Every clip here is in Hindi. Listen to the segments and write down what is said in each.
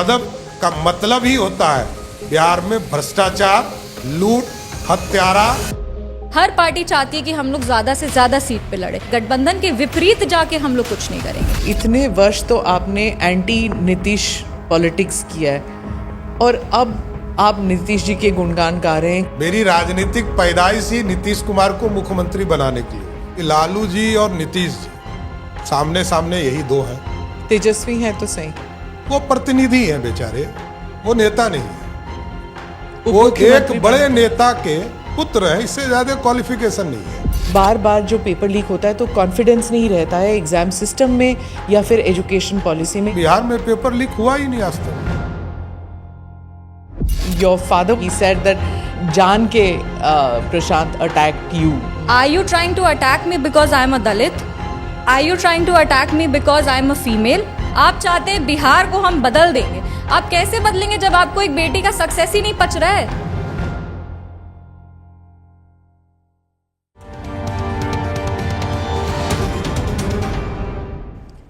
मतलब का मतलब ही होता है बिहार में भ्रष्टाचार, लूट, हत्यारा। हर पार्टी चाहती है कि हम लोग ज्यादा से ज्यादा सीट पे लड़े। गठबंधन के विपरीत जाके हम लोग कुछ नहीं करेंगे। इतने वर्ष तो आपने एंटी नीतीश पॉलिटिक्स किया है और अब आप नीतीश जी के गुणगान गा रहे हैं। मेरी राजनीतिक पैदाइश ही नीतीश कुमार को मुख्यमंत्री बनाने की है। लालू जी और नीतीश जी सामने सामने यही दो हैं। तेजस्वी हैं तो सही, वो प्रतिनिधि हैं बेचारे, वो नेता नहीं है। वो एक बड़े नेता के पुत्र है, इससे ज्यादा क्वालिफिकेशन नहीं है। बार बार जो पेपर लीक होता है तो कॉन्फिडेंस नहीं रहता है एग्जाम सिस्टम में या फिर एजुकेशन पॉलिसी में। बिहार में पेपर लीक हुआ ही नहीं आज तक। Your father he said that जान के Prashant attacked you. Are you trying to attack me because I am a Dalit? Are you trying to attack me because I am a female? आप चाहते हैं बिहार को हम बदल देंगे। आप कैसे बदलेंगे जब आपको एक बेटी का सक्सेस ही नहीं पच रहा है?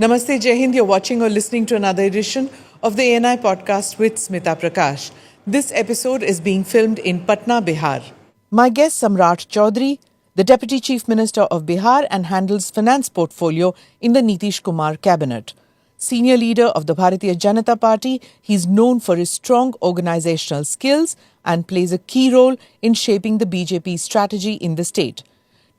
Namaste, Jai Hind. You're watching or listening to another edition of the ANI podcast with Smita Prakash. This episode is being filmed in Patna, Bihar. My guest Samrat Chaudhary, the Deputy Chief Minister of Bihar and handles finance portfolio in the Nitish Kumar cabinet. Senior leader of the Bharatiya Janata Party, he's known for his strong organizational skills and plays a key role in shaping the BJP strategy in the state.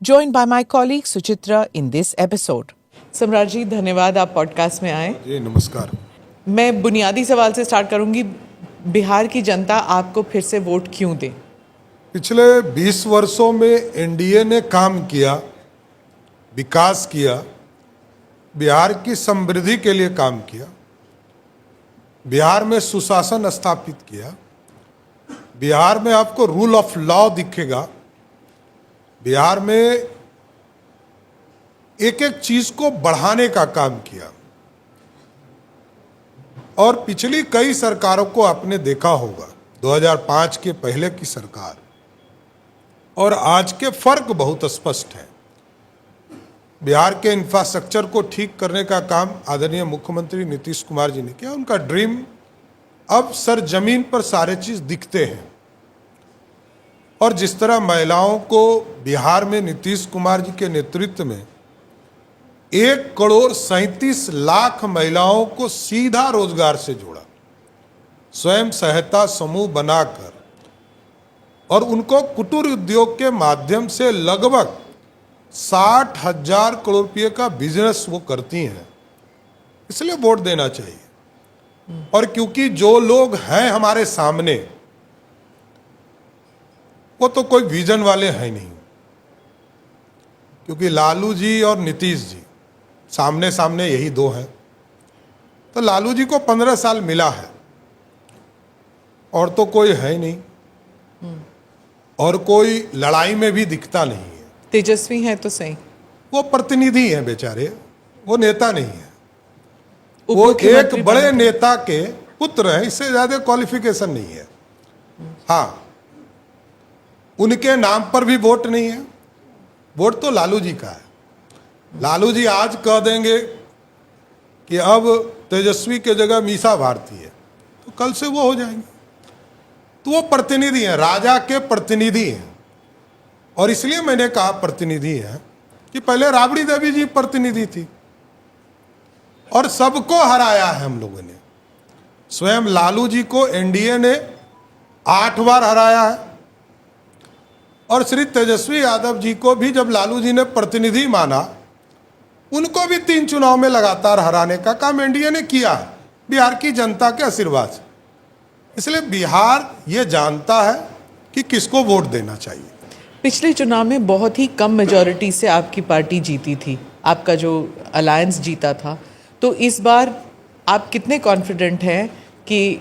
Joined by my colleague Suchitra in this episode. सम्राट जी, धन्यवाद आप पॉडकास्ट में आए। जी नमस्कार। मैं बुनियादी सवाल से स्टार्ट करूंगी। बिहार की जनता आपको फिर से वोट क्यों दे? पिछले 20 वर्षों में एनडीए ने काम किया, विकास किया, बिहार की समृद्धि के लिए काम किया, बिहार में सुशासन स्थापित किया, बिहार में आपको रूल ऑफ लॉ दिखेगा, बिहार में एक एक चीज को बढ़ाने का काम किया। और पिछली कई सरकारों को आपने देखा होगा, 2005 के पहले की सरकार और आज के फर्क बहुत स्पष्ट है। बिहार के इंफ्रास्ट्रक्चर को ठीक करने का काम आदरणीय मुख्यमंत्री नीतीश कुमार जी ने किया। उनका ड्रीम अब सर जमीन पर सारे चीज दिखते हैं। और जिस तरह महिलाओं को बिहार में नीतीश कुमार जी के नेतृत्व में 1,37,00,000 महिलाओं को सीधा रोजगार से जोड़ा, स्वयं सहायता समूह बनाकर, और उनको कुटीर उद्योग के माध्यम से लगभग 60,000 करोड़ रुपये का बिजनेस वो करती हैं। इसलिए वोट देना चाहिए। और क्योंकि जो लोग हैं हमारे सामने वो तो कोई विजन वाले हैं नहीं, क्योंकि लालू जी और नीतीश जी सामने सामने यही दो हैं। तो लालू जी को 15 साल मिला है और तो कोई है नहीं, और कोई लड़ाई में भी दिखता नहीं है। तेजस्वी हैं तो सही, वो प्रतिनिधि हैं बेचारे, वो नेता नहीं है। वो एक बड़े नेता के पुत्र हैं, इससे ज्यादा क्वालिफिकेशन नहीं है। हाँ, उनके नाम पर भी वोट नहीं है। वोट तो लालू जी का है। लालू जी आज कह देंगे कि अब तेजस्वी के जगह मीसा भारती है, तो कल से वो हो जाएंगे। तो वो प्रतिनिधि हैं, राजा के प्रतिनिधि हैं। और इसलिए मैंने कहा प्रतिनिधि हैं कि पहले राबड़ी देवी जी प्रतिनिधि थी और सबको हराया है हम लोगों ने। स्वयं लालू जी को एनडीए ने 8 बार हराया है, और श्री तेजस्वी यादव जी को भी जब लालू जी ने प्रतिनिधि माना, उनको भी 3 चुनाव में लगातार हराने का काम एनडीए ने किया है, बिहार की जनता के आशीर्वाद से। इसलिए बिहार ये जानता है कि किसको वोट देना चाहिए। पिछले चुनाव में बहुत ही कम मेजॉरिटी से आपकी पार्टी जीती थी, आपका जो अलायंस जीता था। तो इस बार आप कितने कॉन्फिडेंट हैं कि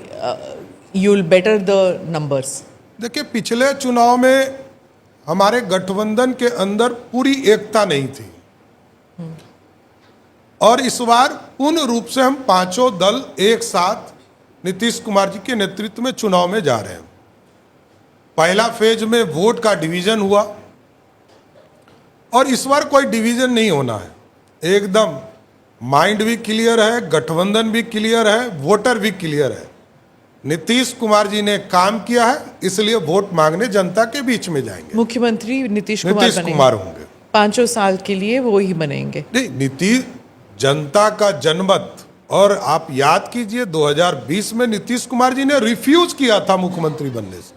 you will better the numbers? देखिए, पिछले चुनाव में हमारे गठबंधन के अंदर पूरी एकता नहीं थी, और इस बार पूर्ण रूप से हम पांचों दल एक साथ नीतीश कुमार जी के नेतृत्व में चुनाव में जा रहे हैं। पहला फेज में वोट का डिवीजन हुआ, और इस बार कोई डिवीजन नहीं होना है। एकदम माइंड भी क्लियर है, गठबंधन भी क्लियर है, वोटर भी क्लियर है। नीतीश कुमार जी ने काम किया है, इसलिए वोट मांगने जनता के बीच में जाएंगे। मुख्यमंत्री नीतीश नीतीश बनेंगे। कुमार होंगे 5 साल के लिए वो ही बनेंगे। नहीं, नीतीश जनता का जनमत, और आप याद कीजिए 2020 में नीतीश कुमार जी ने रिफ्यूज किया था मुख्यमंत्री बनने से,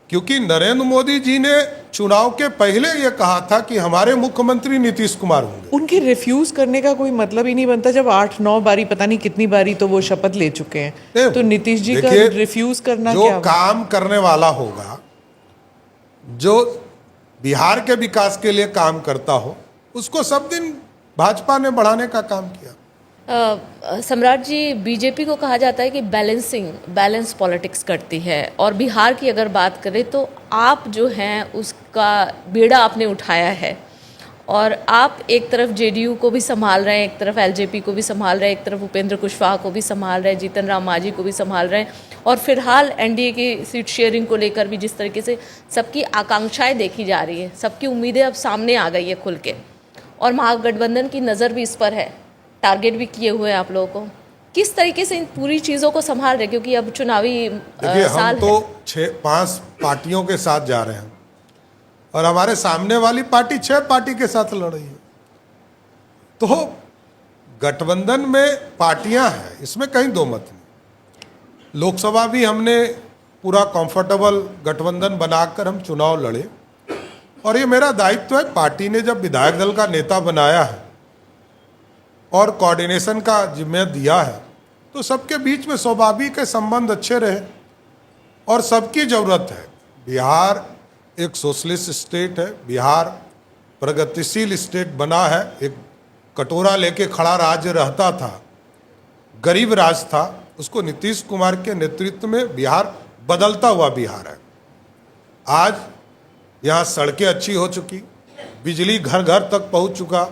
क्योंकि नरेंद्र मोदी जी ने चुनाव के पहले ये कहा था कि हमारे मुख्यमंत्री नीतीश कुमार होंगे। उनके रिफ्यूज करने का कोई मतलब ही नहीं बनता जब 8-9 बारी, पता नहीं कितनी बारी तो वो शपथ ले चुके हैं। तो नीतीश जी का देखिए, रिफ्यूज करना जो क्या हुआ? काम करने वाला होगा, जो बिहार के विकास के लिए काम करता हो, उसको सब दिन भाजपा ने बढ़ाने का काम किया। सम्राट जी, बीजेपी को कहा जाता है कि बैलेंस पॉलिटिक्स करती है, और बिहार की अगर बात करें तो आप जो हैं उसका बेड़ा आपने उठाया है, और आप एक तरफ जेडीयू को भी संभाल रहे हैं, एक तरफ एलजेपी को भी संभाल रहे हैं, एक तरफ उपेंद्र कुशवाहा को भी संभाल रहे हैं, जीतन राम मांझी को भी संभाल रहे हैं, और फिलहाल एनडीए की सीट शेयरिंग को लेकर भी जिस तरीके से सबकी आकांक्षाएं देखी जा रही है, सबकी उम्मीदें अब सामने आ गई है खुल के, और महागठबंधन की नज़र भी इस पर है, टारगेट भी किए हुए हैं आप लोगों को। किस तरीके से इन पूरी चीज़ों को संभाल रहे, क्योंकि अब चुनावी देखिए, साल हम तो 6-5 पार्टियों के साथ जा रहे हैं, और हमारे सामने वाली पार्टी 6 पार्टी के साथ लड़ रही है। तो गठबंधन में पार्टियां हैं, इसमें कहीं दो मत नहीं। लोकसभा भी हमने पूरा कंफर्टेबल गठबंधन बनाकर हम चुनाव लड़े, और ये मेरा दायित्व है। पार्टी ने जब विधायक दल का नेता बनाया है और कोऑर्डिनेशन का जिम्मे दिया है, तो सबके बीच में स्वाभाविक है संबंध अच्छे रहे, और सबकी ज़रूरत है। बिहार एक सोशलिस्ट स्टेट है, बिहार प्रगतिशील स्टेट बना है। एक कटोरा लेके खड़ा राज्य रहता था, गरीब राज्य था, उसको नीतीश कुमार के नेतृत्व में बिहार बदलता हुआ बिहार है। आज यहाँ सड़कें अच्छी हो चुकी, बिजली घर घर तक पहुँच चुका,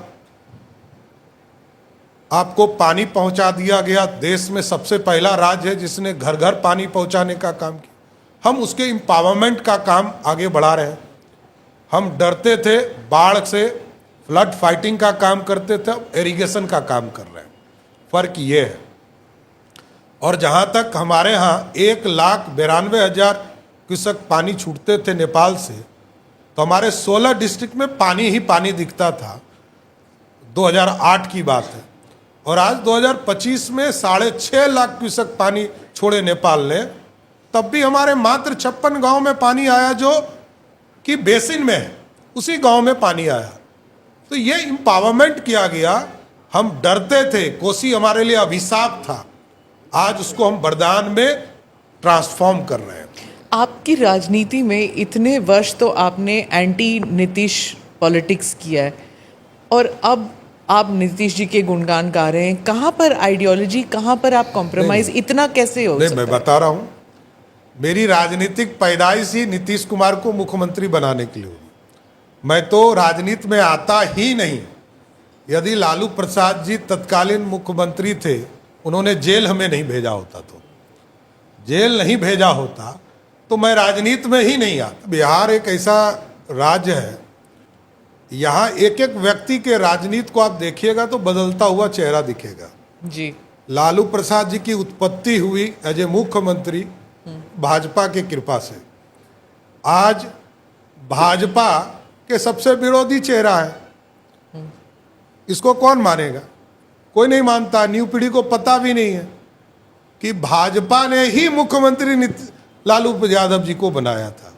आपको पानी पहुंचा दिया गया। देश में सबसे पहला राज्य है जिसने घर घर पानी पहुंचाने का काम किया। हम उसके एम्पावरमेंट का काम आगे बढ़ा रहे हैं। हम डरते थे बाढ़ से, फ्लड फाइटिंग का काम करते थे, अब इरिगेशन का काम कर रहे हैं। फर्क ये है। और जहां तक हमारे यहाँ 1,92,000 क्यूसेक पानी छूटते थे नेपाल से, तो हमारे 16 डिस्ट्रिक्ट में पानी ही पानी दिखता था। 2008 की बात है, और आज 2025 में 6.5 लाख क्यूसेक पानी छोड़े नेपाल ने, तब भी हमारे मात्र 56 गांव में पानी आया जो कि बेसिन में है, उसी गांव में पानी आया। तो ये एम्पावरमेंट किया गया। हम डरते थे, कोसी हमारे लिए अभिशाप था, आज उसको हम वरदान में ट्रांसफॉर्म कर रहे हैं। आपकी राजनीति में इतने वर्ष तो आपने एंटी नीतीश पॉलिटिक्स किया है, और अब आप नीतीश जी के गुणगान गा रहे हैं। कहाँ पर आइडियोलॉजी, कहाँ पर आप कॉम्प्रोमाइज, इतना कैसे हो सकता मैं है? बता रहा हूँ, मेरी राजनीतिक पैदाइश ही नीतीश कुमार को मुख्यमंत्री बनाने के लिए हुई। मैं तो राजनीति में आता ही नहीं। यदि लालू प्रसाद जी तत्कालीन मुख्यमंत्री थे, उन्होंने जेल हमें नहीं भेजा होता, तो जेल नहीं भेजा होता तो मैं राजनीति में ही नहीं आता। बिहार एक ऐसा राज्य है, यहाँ एक एक व्यक्ति के राजनीति को आप देखिएगा तो बदलता हुआ चेहरा दिखेगा। जी, लालू प्रसाद जी की उत्पत्ति हुई एज ए मुख्यमंत्री भाजपा की कृपा से। आज भाजपा के सबसे विरोधी चेहरा है, इसको कौन मानेगा? कोई नहीं मानता। न्यू पीढ़ी को पता भी नहीं है कि भाजपा ने ही मुख्यमंत्री लालू यादव जी को बनाया था।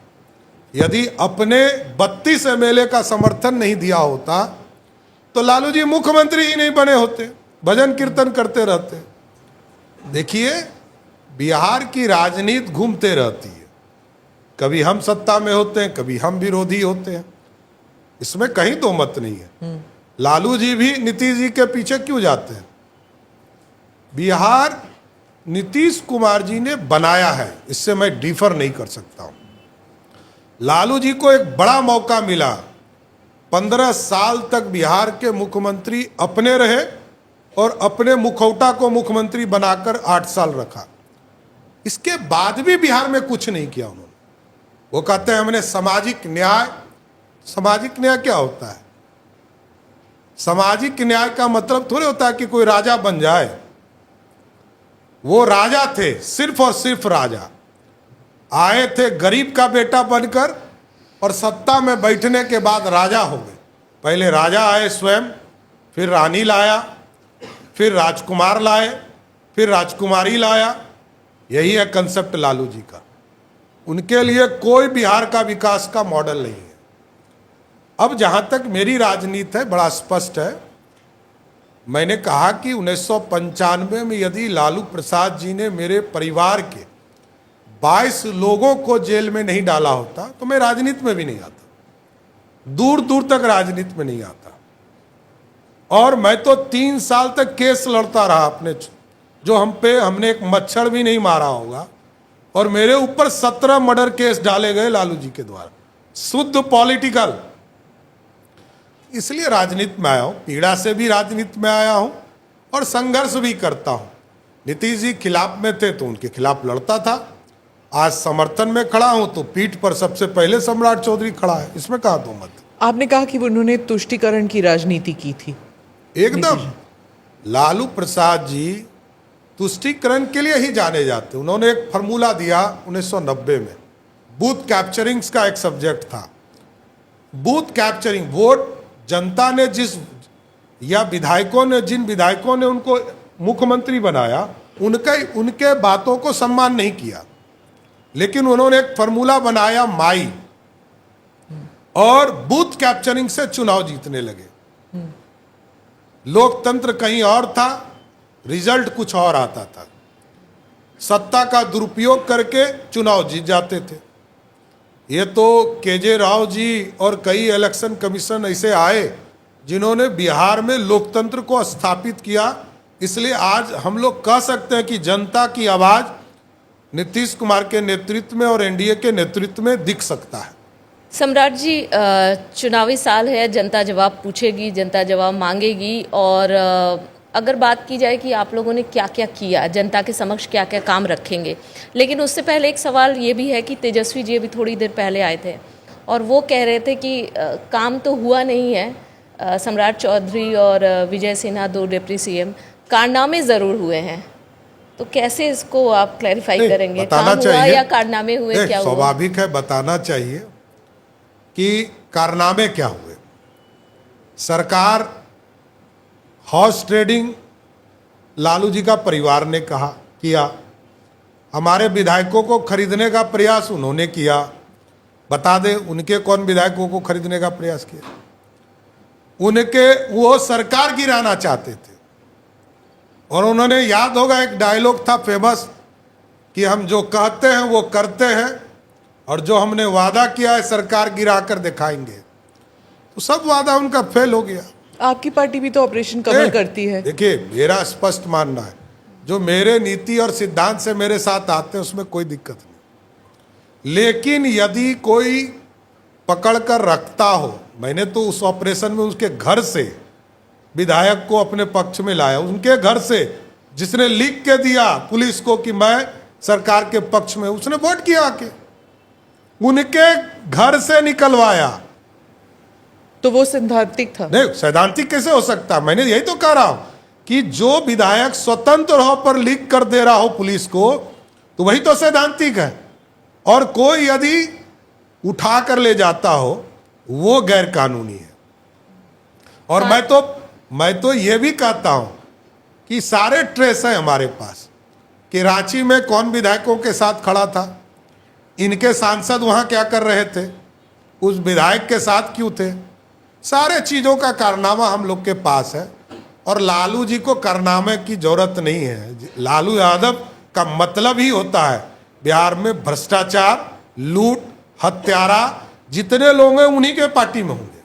यदि अपने 32 एमएलए का समर्थन नहीं दिया होता तो लालू जी मुख्यमंत्री ही नहीं बने होते, भजन कीर्तन करते रहते। देखिए, बिहार की राजनीति घूमते रहती है, कभी हम सत्ता में होते हैं, कभी हम विरोधी होते हैं, इसमें कहीं दो मत नहीं है। लालू जी भी नीतीश जी के पीछे क्यों जाते हैं? बिहार नीतीश कुमार जी ने बनाया है, इससे मैं डिफर नहीं कर सकता हूं। लालू जी को एक बड़ा मौका मिला, 15 साल तक बिहार के मुख्यमंत्री अपने रहे और अपने मुखौटा को मुख्यमंत्री बनाकर 8 साल रखा। इसके बाद भी बिहार में कुछ नहीं किया उन्होंने। वो कहते हैं हमने सामाजिक न्याय। सामाजिक न्याय क्या होता है? सामाजिक न्याय का मतलब थोड़े होता है कि कोई राजा बन जाए। वो राजा थे, सिर्फ और सिर्फ राजा। आए थे गरीब का बेटा बनकर और सत्ता में बैठने के बाद राजा हो गए। पहले राजा आए स्वयं, फिर रानी लाया, फिर राजकुमार लाए, फिर राजकुमारी लाया। यही है कंसेप्ट लालू जी का। उनके लिए कोई बिहार का विकास का मॉडल नहीं है। अब जहां तक मेरी राजनीति है, बड़ा स्पष्ट है। मैंने कहा कि 1995 में यदि लालू प्रसाद जी ने मेरे परिवार के 22 लोगों को जेल में नहीं डाला होता तो मैं राजनीति में भी नहीं आता, दूर दूर तक राजनीति में नहीं आता। और मैं तो 3 साल तक केस लड़ता रहा अपने, जो हमने एक मच्छर भी नहीं मारा होगा। और मेरे ऊपर 17 मर्डर केस डाले गए लालू जी के द्वारा, शुद्ध पॉलिटिकल। इसलिए राजनीति में आया हूं, पीड़ा से भी राजनीति में आया हूं और संघर्ष भी करता हूं। नीतीश जी खिलाफ में थे तो उनके खिलाफ लड़ता था, आज समर्थन में खड़ा हूं तो पीठ पर सबसे पहले सम्राट चौधरी खड़ा है, इसमें कहा दो मत। आपने कहा कि उन्होंने तुष्टीकरण की राजनीति की थी। एकदम, लालू प्रसाद जी तुष्टीकरण के लिए ही जाने जाते। उन्होंने एक फॉर्मूला दिया 1990 में, बूथ कैप्चरिंग्स का एक सब्जेक्ट था। बूथ कैप्चरिंग, वोट जनता ने जिन विधायकों ने उनको मुख्यमंत्री बनाया, उनके बातों को सम्मान नहीं किया, लेकिन उन्होंने एक फॉर्मूला बनाया माई, और बूथ कैप्चरिंग से चुनाव जीतने लगे। लोकतंत्र कहीं और था, रिजल्ट कुछ और आता था। सत्ता का दुरुपयोग करके चुनाव जीत जाते थे। ये तो केजे राव जी और कई इलेक्शन कमीशन ऐसे आए जिन्होंने बिहार में लोकतंत्र को स्थापित किया। इसलिए आज हम लोग कह सकते हैं कि जनता की आवाज नीतीश कुमार के नेतृत्व में और एनडीए के नेतृत्व में दिख सकता है। सम्राट जी, चुनावी साल है, जनता जवाब पूछेगी, जनता जवाब मांगेगी। और अगर बात की जाए कि आप लोगों ने क्या क्या किया, जनता के समक्ष क्या क्या काम रखेंगे, लेकिन उससे पहले एक सवाल ये भी है कि तेजस्वी जी अभी थोड़ी देर पहले आए थे और वो कह रहे थे कि काम तो हुआ नहीं है। सम्राट चौधरी और विजय सिन्हा, 2 डिप्टी सीएम, कारनामे ज़रूर हुए हैं। तो कैसे इसको आप क्लैरिफाई करेंगे, काम हुआ या कारनामे हुए, क्या हुआ? स्वाभाविक है, बताना चाहिए कि कारनामे क्या हुए। सरकार हॉर्स ट्रेडिंग लालू जी का परिवार ने किया, हमारे विधायकों को खरीदने का प्रयास उन्होंने किया। बता दे उनके कौन विधायकों को खरीदने का प्रयास किया? वो सरकार गिराना चाहते थे। और उन्होंने, याद होगा एक डायलॉग था फेमस कि हम जो कहते हैं वो करते हैं और जो हमने वादा किया है सरकार गिरा कर दिखाएंगे। तो सब वादा उनका फेल हो गया। आपकी पार्टी भी तो ऑपरेशन कमल करती है। देखिए, मेरा स्पष्ट मानना है, जो मेरे नीति और सिद्धांत से मेरे साथ आते हैं उसमें कोई दिक्कत नहीं। लेकिन यदि कोई पकड़ कर रखता हो, मैंने तो उस ऑपरेशन में उसके घर से विधायक को अपने पक्ष में लाया, उनके घर से, जिसने लिख के दिया पुलिस को कि मैं सरकार के पक्ष में, उसने वोट किया आके, उनके घर से निकलवाया। तो वो सैद्धांतिक था? नहीं, सैद्धांतिक कैसे हो सकता? मैंने यही तो कह रहा हूं कि जो विधायक स्वतंत्र हो पर लीक कर दे रहा हो पुलिस को, तो वही तो सैद्धांतिक है। और कोई यदि उठा कर ले जाता हो वो गैर कानूनी है। और मैं तो ये भी कहता हूं कि सारे ट्रेस हैं हमारे पास कि रांची में कौन विधायकों के साथ खड़ा था, इनके सांसद वहां क्या कर रहे थे, उस विधायक के साथ क्यों थे। सारे चीज़ों का कारनामा हम लोग के पास है। और लालू जी को कारनामे की जरूरत नहीं है। लालू यादव का मतलब ही होता है बिहार में भ्रष्टाचार, लूट, हत्यारा, जितने लोग हैं उन्हीं के पार्टी में होंगे।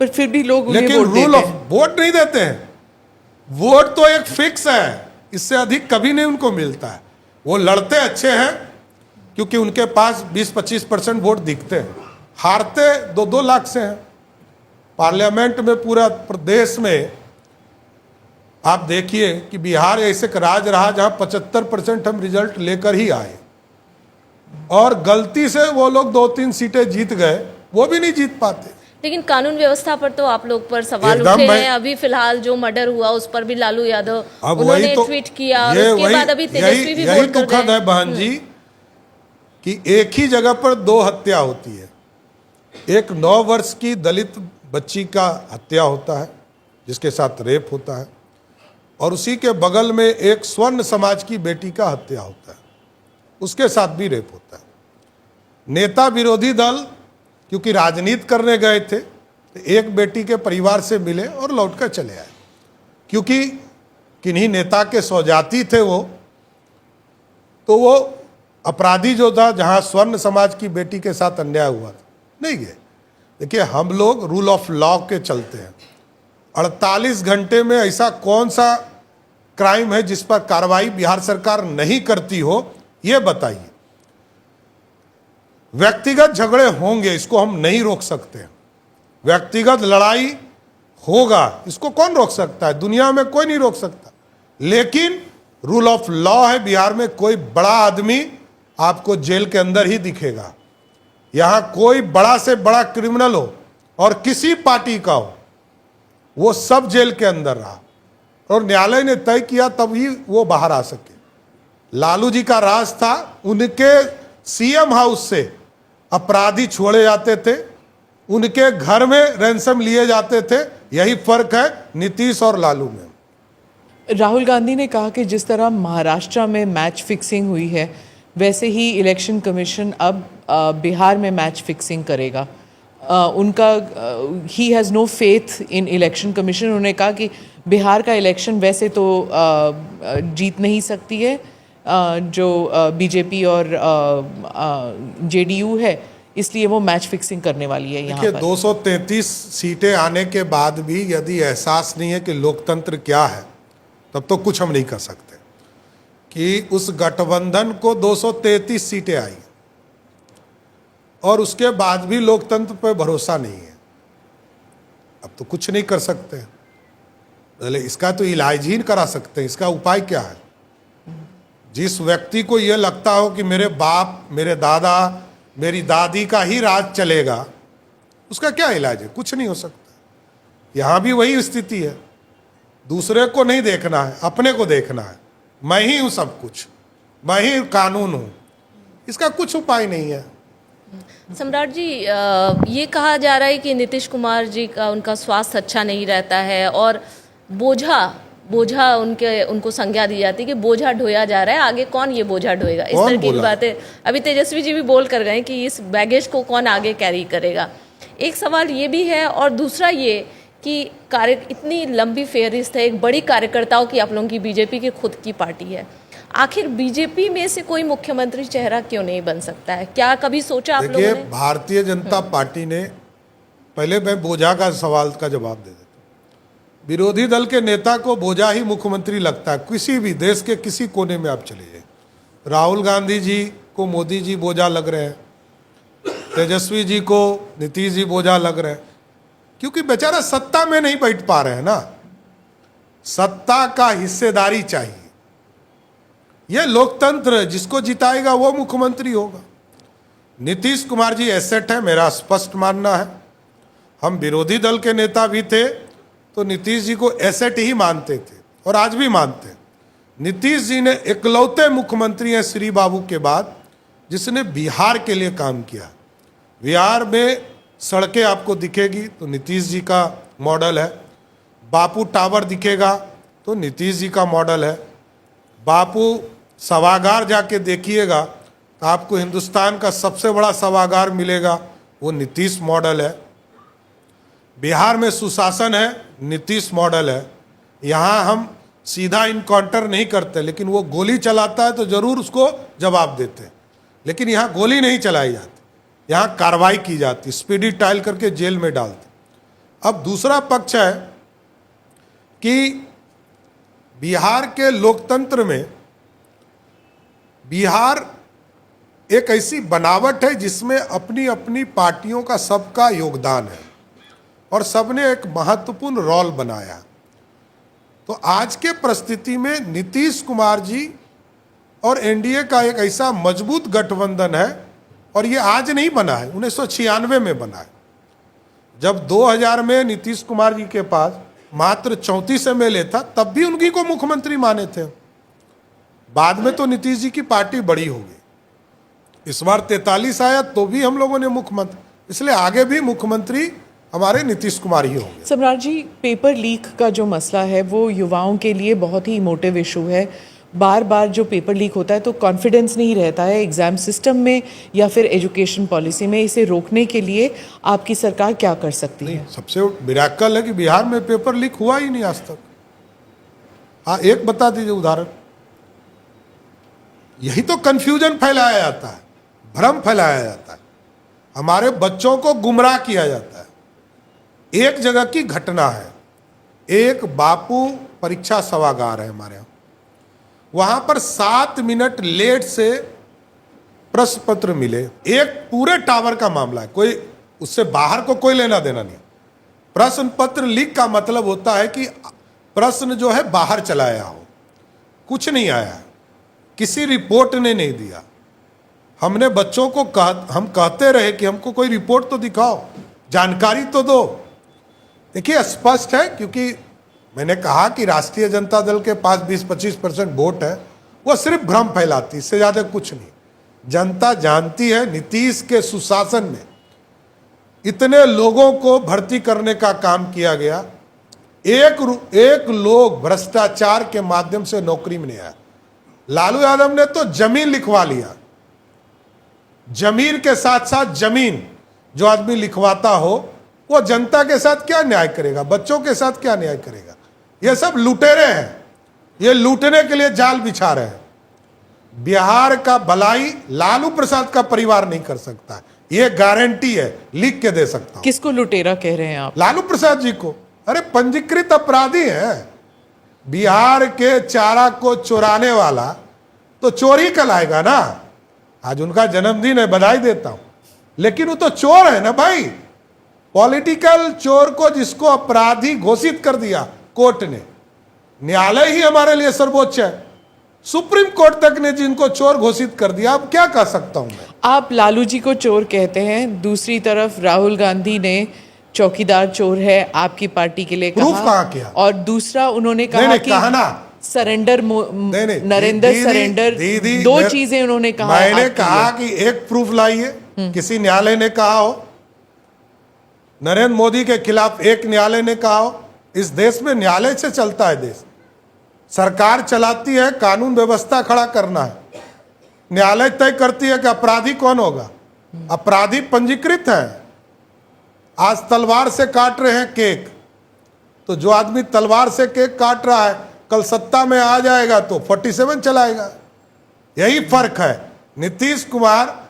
पर फिर भी लोग उन्हें लेकिन रूल ऑफ वोट नहीं देते हैं। वोट तो एक फिक्स है, इससे अधिक कभी नहीं उनको मिलता है। वो लड़ते अच्छे हैं क्योंकि उनके पास 20-25% वोट दिखते हैं, हारते 2-2 लाख से हैं। पार्लियामेंट में पूरा प्रदेश में आप देखिए कि बिहार ऐसे राज्य रहा जहां 75% हम रिजल्ट लेकर ही आए, और गलती से वो लोग 2-3 सीटें जीत गए, वो भी नहीं जीत पाते। लेकिन कानून व्यवस्था पर तो आप लोग पर सवाल एकदम उठे भाई। हैं। अभी फिलहाल जो मर्डर हुआ उस पर भी लालू यादव अब उन्होंने वही तो ट्वीट किया और ये उसके बाद अभी तेजस्वी भी यही बोल कर दुखद गए। है बहन जी कि एक ही जगह पर दो हत्या होती है। एक 9 वर्ष की दलित बच्ची का हत्या होता है जिसके साथ रेप होता है, और उसी के बगल में एक स्वर्ण समाज की बेटी का हत्या होता है, उसके साथ भी रेप होता है। नेता विरोधी दल क्योंकि राजनीति करने गए थे तो एक बेटी के परिवार से मिले और लौटकर चले आए, क्योंकि किन्हीं नेता के स्वजाति थे वो, तो वो अपराधी जो था जहां स्वर्ण समाज की बेटी के साथ अन्याय हुआ था नहीं गए। देखिए, हम लोग रूल ऑफ लॉ के चलते हैं। 48 घंटे में ऐसा कौन सा क्राइम है जिस पर कार्रवाई बिहार सरकार नहीं करती हो, ये बताइए। व्यक्तिगत झगड़े होंगे, इसको हम नहीं रोक सकते। व्यक्तिगत लड़ाई होगा, इसको कौन रोक सकता है? दुनिया में कोई नहीं रोक सकता। लेकिन रूल ऑफ लॉ है बिहार में। कोई बड़ा आदमी आपको जेल के अंदर ही दिखेगा। यहां कोई बड़ा से बड़ा क्रिमिनल हो और किसी पार्टी का हो, वो सब जेल के अंदर रहा और न्यायालय ने तय किया तभी वो बाहर आ सके। लालू जी का राज था, उनके सीएम हाउस से अपराधी छोड़े जाते थे, उनके घर में रैंसम लिए जाते थे। यही फर्क है नीतीश और लालू में। राहुल गांधी ने कहा कि जिस तरह महाराष्ट्र में मैच फिक्सिंग हुई है वैसे ही इलेक्शन कमीशन अब बिहार में मैच फिक्सिंग करेगा। उनका ही has no faith in election commission. उन्होंने कहा कि बिहार का इलेक्शन वैसे तो जीत नहीं सकती है जो बीजेपी और जेडीयू है, इसलिए वो मैच फिक्सिंग करने वाली है यहाँ देखिए, पर। 233 सीटें आने के बाद भी यदि एहसास नहीं है कि लोकतंत्र क्या है, तब तो कुछ हम नहीं कर सकते। कि उस गठबंधन को 233 सीटें आई और उसके बाद भी लोकतंत्र पर भरोसा नहीं है, अब तो कुछ नहीं कर सकते। पहले इसका तो इलाज ही करा सकते हैं। इसका उपाय क्या है? जिस व्यक्ति को यह लगता हो कि मेरे बाप, मेरे दादा, मेरी दादी का ही राज चलेगा, उसका क्या इलाज है? कुछ नहीं हो सकता। यहां भी वही स्थिति है। दूसरे को नहीं देखना है, अपने को देखना है। मैं ही हूं सब कुछ, मैं ही कानून हूं। इसका कुछ उपाय नहीं है। सम्राट जी, ये कहा जा रहा है कि नीतीश कुमार जी का उनका स्वास्थ्य अच्छा नहीं रहता है और बोझा उनको संज्ञा दी जाती है कि बोझा ढोया जा रहा है। आगे कौन ये बोझा ढोएगा? इस तरह की बातें अभी तेजस्वी जी भी बोल कर गए कि इस बैगेज को कौन आगे कैरी करेगा। एक सवाल ये भी है और दूसरा ये कि इतनी लंबी फेहरिस्त है, एक बड़ी कार्यकर्ताओं की आप लोगों की बीजेपी की खुद की पार्टी है, आखिर बीजेपी में से कोई मुख्यमंत्री चेहरा क्यों नहीं बन सकता है? क्या कभी सोचा आप लोगों ने? देखिए, भारतीय जनता पार्टी ने, पहले मैं बोझा का सवाल का जवाब दे देता हूं। विरोधी दल के नेता को बोझा ही मुख्यमंत्री लगता है। किसी भी देश के किसी कोने में आप चले जाइए, राहुल गांधी जी को मोदी जी बोझा लग रहे हैं, तेजस्वी जी को नीतीश जी बोझा लग रहे हैं, क्योंकि बेचारा सत्ता में नहीं बैठ पा रहे हैं ना। सत्ता का हिस्सेदारी चाहिए। यह लोकतंत्र है, जिसको जिताएगा वो मुख्यमंत्री होगा। नीतीश कुमार जी एसेट है, मेरा स्पष्ट मानना है। हम विरोधी दल के नेता भी थे तो नीतीश जी को एसेट ही मानते थे और आज भी मानते हैं। नीतीश जी ने इकलौते मुख्यमंत्री हैं श्री बाबू के बाद जिसने बिहार के लिए काम किया। बिहार में सड़कें आपको दिखेगी तो नीतीश जी का मॉडल है। बापू टावर दिखेगा तो नीतीश जी का मॉडल है। बापू सभागार जाके देखिएगा तो आपको हिंदुस्तान का सबसे बड़ा सभागार मिलेगा, वो नीतीश मॉडल है। बिहार में सुशासन है, नीतीश मॉडल है। यहाँ हम सीधा इनकाउंटर नहीं करते, लेकिन वो गोली चलाता है तो जरूर उसको जवाब देते हैं। लेकिन यहाँ गोली नहीं चलाई जाती, यहाँ कार्रवाई की जाती, स्पीडी ट्रायल करके जेल में डालते। अब दूसरा पक्ष है कि बिहार के लोकतंत्र में बिहार एक ऐसी बनावट है जिसमें अपनी अपनी पार्टियों का सबका योगदान है और सबने एक महत्वपूर्ण रोल बनाया। तो आज के परिस्थिति में नीतीश कुमार जी और एनडीए का एक ऐसा मजबूत गठबंधन है, और ये आज नहीं बना है, 1996 में बना है। जब 2000 में नीतीश कुमार जी के पास मात्र 34 MLA था, तब भी उनकी को मुख्यमंत्री माने थे। बाद में तो नीतीश जी की पार्टी बड़ी हो गई, इस बार 43 आया तो भी हम लोगों ने मुख्यमंत्री, इसलिए आगे भी मुख्यमंत्री हमारे नीतीश कुमार ही होंगे। सम्राट जी, पेपर लीक का जो मसला है वो युवाओं के लिए बहुत ही इमोटिव इशू है। बार बार जो पेपर लीक होता है तो कॉन्फिडेंस नहीं रहता है एग्जाम सिस्टम में या फिर एजुकेशन पॉलिसी में। इसे रोकने के लिए आपकी सरकार क्या कर सकती है? सबसे मिराकल है कि बिहार में पेपर लीक हुआ ही नहीं आज तक। हाँ, एक बता दीजिए उदाहरण। यही तो कंफ्यूजन फैलाया जाता है, भ्रम फैलाया जाता है, हमारे बच्चों को गुमराह किया जाता है। एक जगह की घटना है, एक बापू परीक्षा सभागार है हमारे यहाँ, वहां पर 7 मिनट लेट से प्रश्न पत्र मिले। एक पूरे टावर का मामला है, कोई उससे बाहर को कोई लेना देना नहीं। प्रश्न पत्र लीक का मतलब होता है कि प्रश्न जो है बाहर चलाया हो, कुछ नहीं आया, किसी रिपोर्ट ने नहीं दिया। हमने बच्चों को हम कहते रहे कि हमको कोई रिपोर्ट तो दिखाओ, जानकारी तो दो। देखिए स्पष्ट है, क्योंकि मैंने कहा कि राष्ट्रीय जनता दल के पास 20-25% वोट है, वो सिर्फ भ्रम फैलाती, इससे ज्यादा कुछ नहीं। जनता जानती है नीतीश के सुशासन में इतने लोगों को भर्ती करने का काम किया गया, एक लोग भ्रष्टाचार के माध्यम से नौकरी में नहीं आया। लालू यादव ने तो जमीन लिखवा लिया, जमीन के साथ साथ जमीन जो आदमी लिखवाता हो वो जनता के साथ क्या न्याय करेगा, बच्चों के साथ क्या न्याय करेगा? ये सब लुटेरे हैं, ये लूटने के लिए जाल बिछा रहे हैं। बिहार का भलाई लालू प्रसाद का परिवार नहीं कर सकता, ये गारंटी है, लिख के दे सकता हूं। किसको लुटेरा कह रहे हैं आप? लालू प्रसाद जी को। अरे पंजीकृत अपराधी हैं, बिहार के चारा को चुराने वाला तो चोरी कहलाएगा ना। आज उनका जन्मदिन है, बधाई देता हूं, लेकिन वो तो चोर है ना भाई। पॉलिटिकल चोर को जिसको अपराधी घोषित कर दिया कोर्ट ने, न्यायालय ही हमारे लिए सर्वोच्च है, सुप्रीम कोर्ट तक ने जिनको चोर घोषित कर दिया, अब क्या कह सकता हूं मैं? आप लालू जी को चोर कहते हैं, दूसरी तरफ राहुल गांधी ने चौकीदार चोर है आपकी पार्टी के लिए कहा। प्रूफ कहाँ किया? और दूसरा उन्होंने कहा नहीं, कि कहा ना, सरेंडर नरेंद्र सरेंडर, दो चीजें उन्होंने कहा। मैंने कहा कि एक प्रूफ लाइए, किसी न्यायालय ने कहा हो, नरेंद्र मोदी के खिलाफ एक न्यायालय ने कहा हो। इस देश में न्यायालय से चलता है देश, सरकार चलाती है, कानून व्यवस्था खड़ा करना है, न्यायालय तय करती है कि अपराधी कौन होगा। अपराधी पंजीकृत है। आज तलवार से काट रहे हैं केक, तो जो आदमी तलवार से केक काट रहा है कल सत्ता में आ जाएगा तो 47 चलाएगा। यही फर्क है। नीतीश कुमार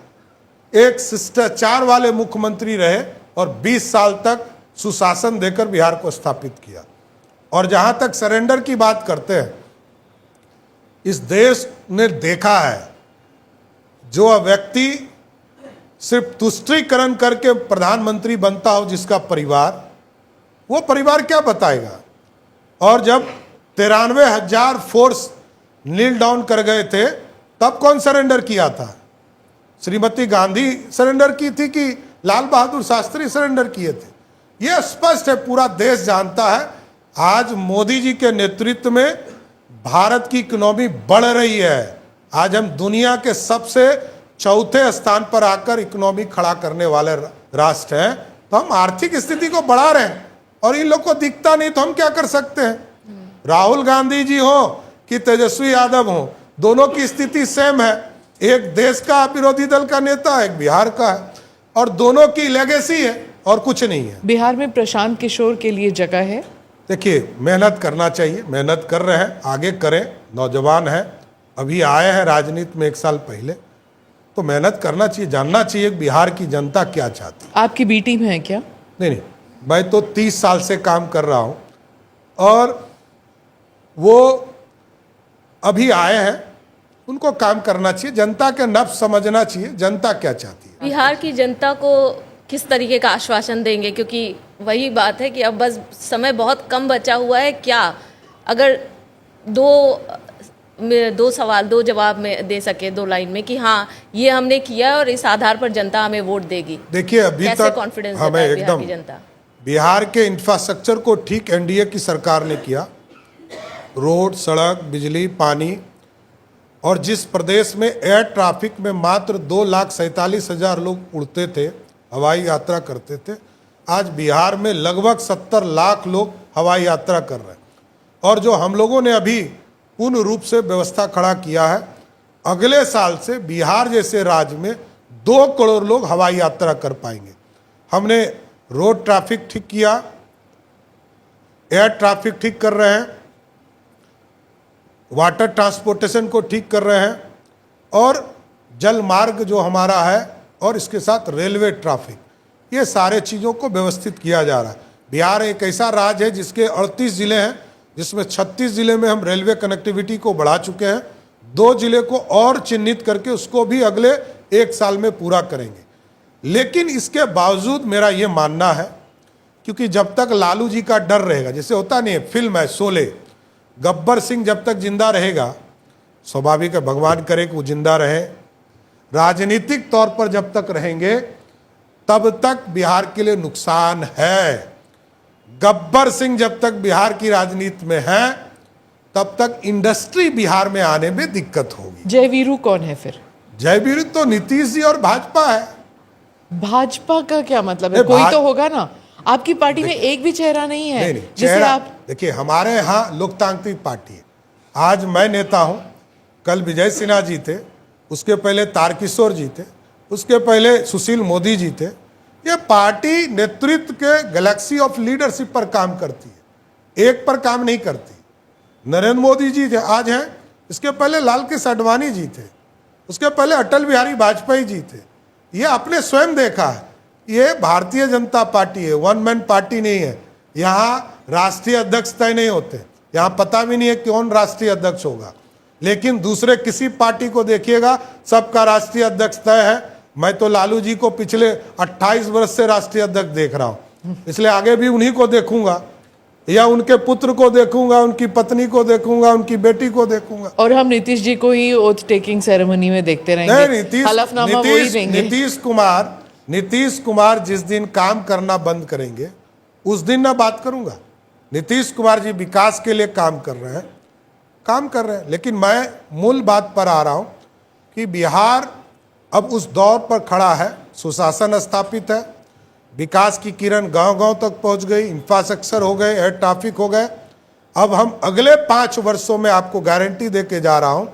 एक शिष्टाचार वाले मुख्यमंत्री रहे और 20 साल तक सुशासन देकर बिहार को स्थापित किया। और जहां तक सरेंडर की बात करते हैं, इस देश ने देखा है, जो व्यक्ति सिर्फ तुष्टीकरण करके प्रधानमंत्री बनता हो जिसका परिवार, वो परिवार क्या बताएगा? और जब 93,000 फोर्स नील डाउन कर गए थे, तब कौन सरेंडर किया था? श्रीमती गांधी सरेंडर की थी कि लाल बहादुर शास्त्री सरेंडर किए थे? यह स्पष्ट है, पूरा देश जानता है। आज मोदी जी के नेतृत्व में भारत की इकोनॉमी बढ़ रही है। आज हम दुनिया के सबसे चौथे स्थान पर आकर इकोनॉमी खड़ा करने वाले राष्ट्र हैं। तो हम आर्थिक स्थिति को बढ़ा रहे हैं और इन लोग को दिखता नहीं, तो हम क्या कर सकते हैं? राहुल गांधी जी हो कि तेजस्वी यादव हो, दोनों की स्थिति सेम है। एक देश का विरोधी दल का नेता है, एक बिहार का है, और दोनों की लेगेसी है और कुछ नहीं है। बिहार में प्रशांत किशोर के लिए जगह है? देखिए, मेहनत करना चाहिए, मेहनत कर रहे हैं, आगे करें। नौजवान है, अभी आए हैं राजनीति में 1 साल पहले, तो मेहनत करना चाहिए, जानना चाहिए बिहार की जनता क्या चाहती है। आपकी बी टीम है क्या? नहीं, मैं तो 30 साल से काम कर रहा हूं और वो अभी आए हैं, उनको काम करना चाहिए, जनता के नब्ज समझना चाहिए, जनता क्या चाहती है। बिहार की जनता को किस तरीके का आश्वासन देंगे? क्योंकि वही बात है कि अब बस समय बहुत कम बचा हुआ है। क्या अगर दो सवाल 2 जवाब में दे सके 2 लाइन में कि हाँ ये हमने किया और इस आधार पर जनता हमें वोट देगी? देखिए, अभी कैसे तक कॉन्फिडेंस हमें बिहार एकदम की जनता? बिहार के इंफ्रास्ट्रक्चर को ठीक एनडीए की सरकार ने किया, रोड, सड़क, बिजली, पानी। और जिस प्रदेश में एयर ट्रैफिक में मात्र 2,47,000 लोग उड़ते थे, हवाई यात्रा करते थे, आज बिहार में लगभग 70 लाख लोग हवाई यात्रा कर रहे हैं। और जो हम लोगों ने अभी पूर्ण रूप से व्यवस्था खड़ा किया है, अगले साल से बिहार जैसे राज्य में 2 करोड़ लोग हवाई यात्रा कर पाएंगे। हमने रोड ट्रैफिक ठीक किया, एयर ट्रैफिक ठीक कर रहे हैं, वाटर ट्रांसपोर्टेशन को ठीक कर रहे हैं, और जल मार्ग जो हमारा है, और इसके साथ रेलवे ट्रैफिक, ये सारे चीज़ों को व्यवस्थित किया जा रहा है। बिहार एक ऐसा राज्य है जिसके 38 ज़िले हैं, जिसमें 36 ज़िले में हम रेलवे कनेक्टिविटी को बढ़ा चुके हैं। 2 ज़िले को और चिन्हित करके उसको भी अगले 1 साल में पूरा करेंगे। लेकिन इसके बावजूद मेरा ये मानना है, क्योंकि जब तक लालू जी का डर रहेगा, जैसे होता नहीं है, फिल्म है शोले, गब्बर सिंह जब तक जिंदा रहेगा, स्वाभाविक है, भगवान करे कि वो जिंदा रहे, राजनीतिक तौर पर जब तक रहेंगे तब तक बिहार के लिए नुकसान है। गब्बर सिंह जब तक बिहार की राजनीति में है तब तक इंडस्ट्री बिहार में आने में दिक्कत होगी। जयवीरू कौन है फिर? जयवीरू तो नीतीश जी और भाजपा है। भाजपा का क्या मतलब है? कोई तो होगा ना। आपकी पार्टी में एक भी चेहरा नहीं है नहीं, जिसे चेहरा, आप देखिए हमारे यहाँ लोकतांत्रिक पार्टी है। आज मैं नेता हूँ, कल विजय सिन्हा जी थे, उसके पहले तारकिशोर जी थे, उसके पहले सुशील मोदी जी थे। ये पार्टी नेतृत्व के गैलेक्सी ऑफ लीडरशिप पर काम करती है, एक पर काम नहीं करती। नरेंद्र मोदी जी थे, आज हैं, इसके पहले लाल कृष्ण आडवाणी जी थे, उसके पहले अटल बिहारी वाजपेयी जी थे। ये आपने स्वयं देखा है, ये भारतीय जनता पार्टी है, वन मैन पार्टी नहीं है। यहाँ राष्ट्रीय अध्यक्ष तय नहीं होते, यहाँ पता भी नहीं है कौन राष्ट्रीय अध्यक्ष होगा। लेकिन दूसरे किसी पार्टी को देखिएगा, सबका राष्ट्रीय अध्यक्ष तय है। मैं तो लालू जी को पिछले 28 वर्ष से राष्ट्रीय अध्यक्ष देख रहा हूँ, इसलिए आगे भी उन्हीं को देखूंगा, या उनके पुत्र को देखूंगा, उनकी पत्नी को देखूंगा, उनकी बेटी को देखूंगा। और हम नीतीश जी को ही ओथ टेकिंग सेरेमनी में देखते रहेंगे। नहीं, हलफनामा वही देंगे। नीतीश कुमार जिस दिन काम करना बंद करेंगे उस दिन ना बात करूंगा। नीतीश कुमार जी विकास के लिए काम कर रहे हैं, लेकिन मैं मूल बात पर आ रहा हूं कि बिहार अब उस दौर पर खड़ा है, सुशासन स्थापित है, विकास की किरण गांव-गांव तक पहुंच गई, इंफ्रास्ट्रक्चर हो गए, एयर ट्रैफिक हो गए। अब हम अगले 5 वर्षों में आपको गारंटी देके जा रहा हूं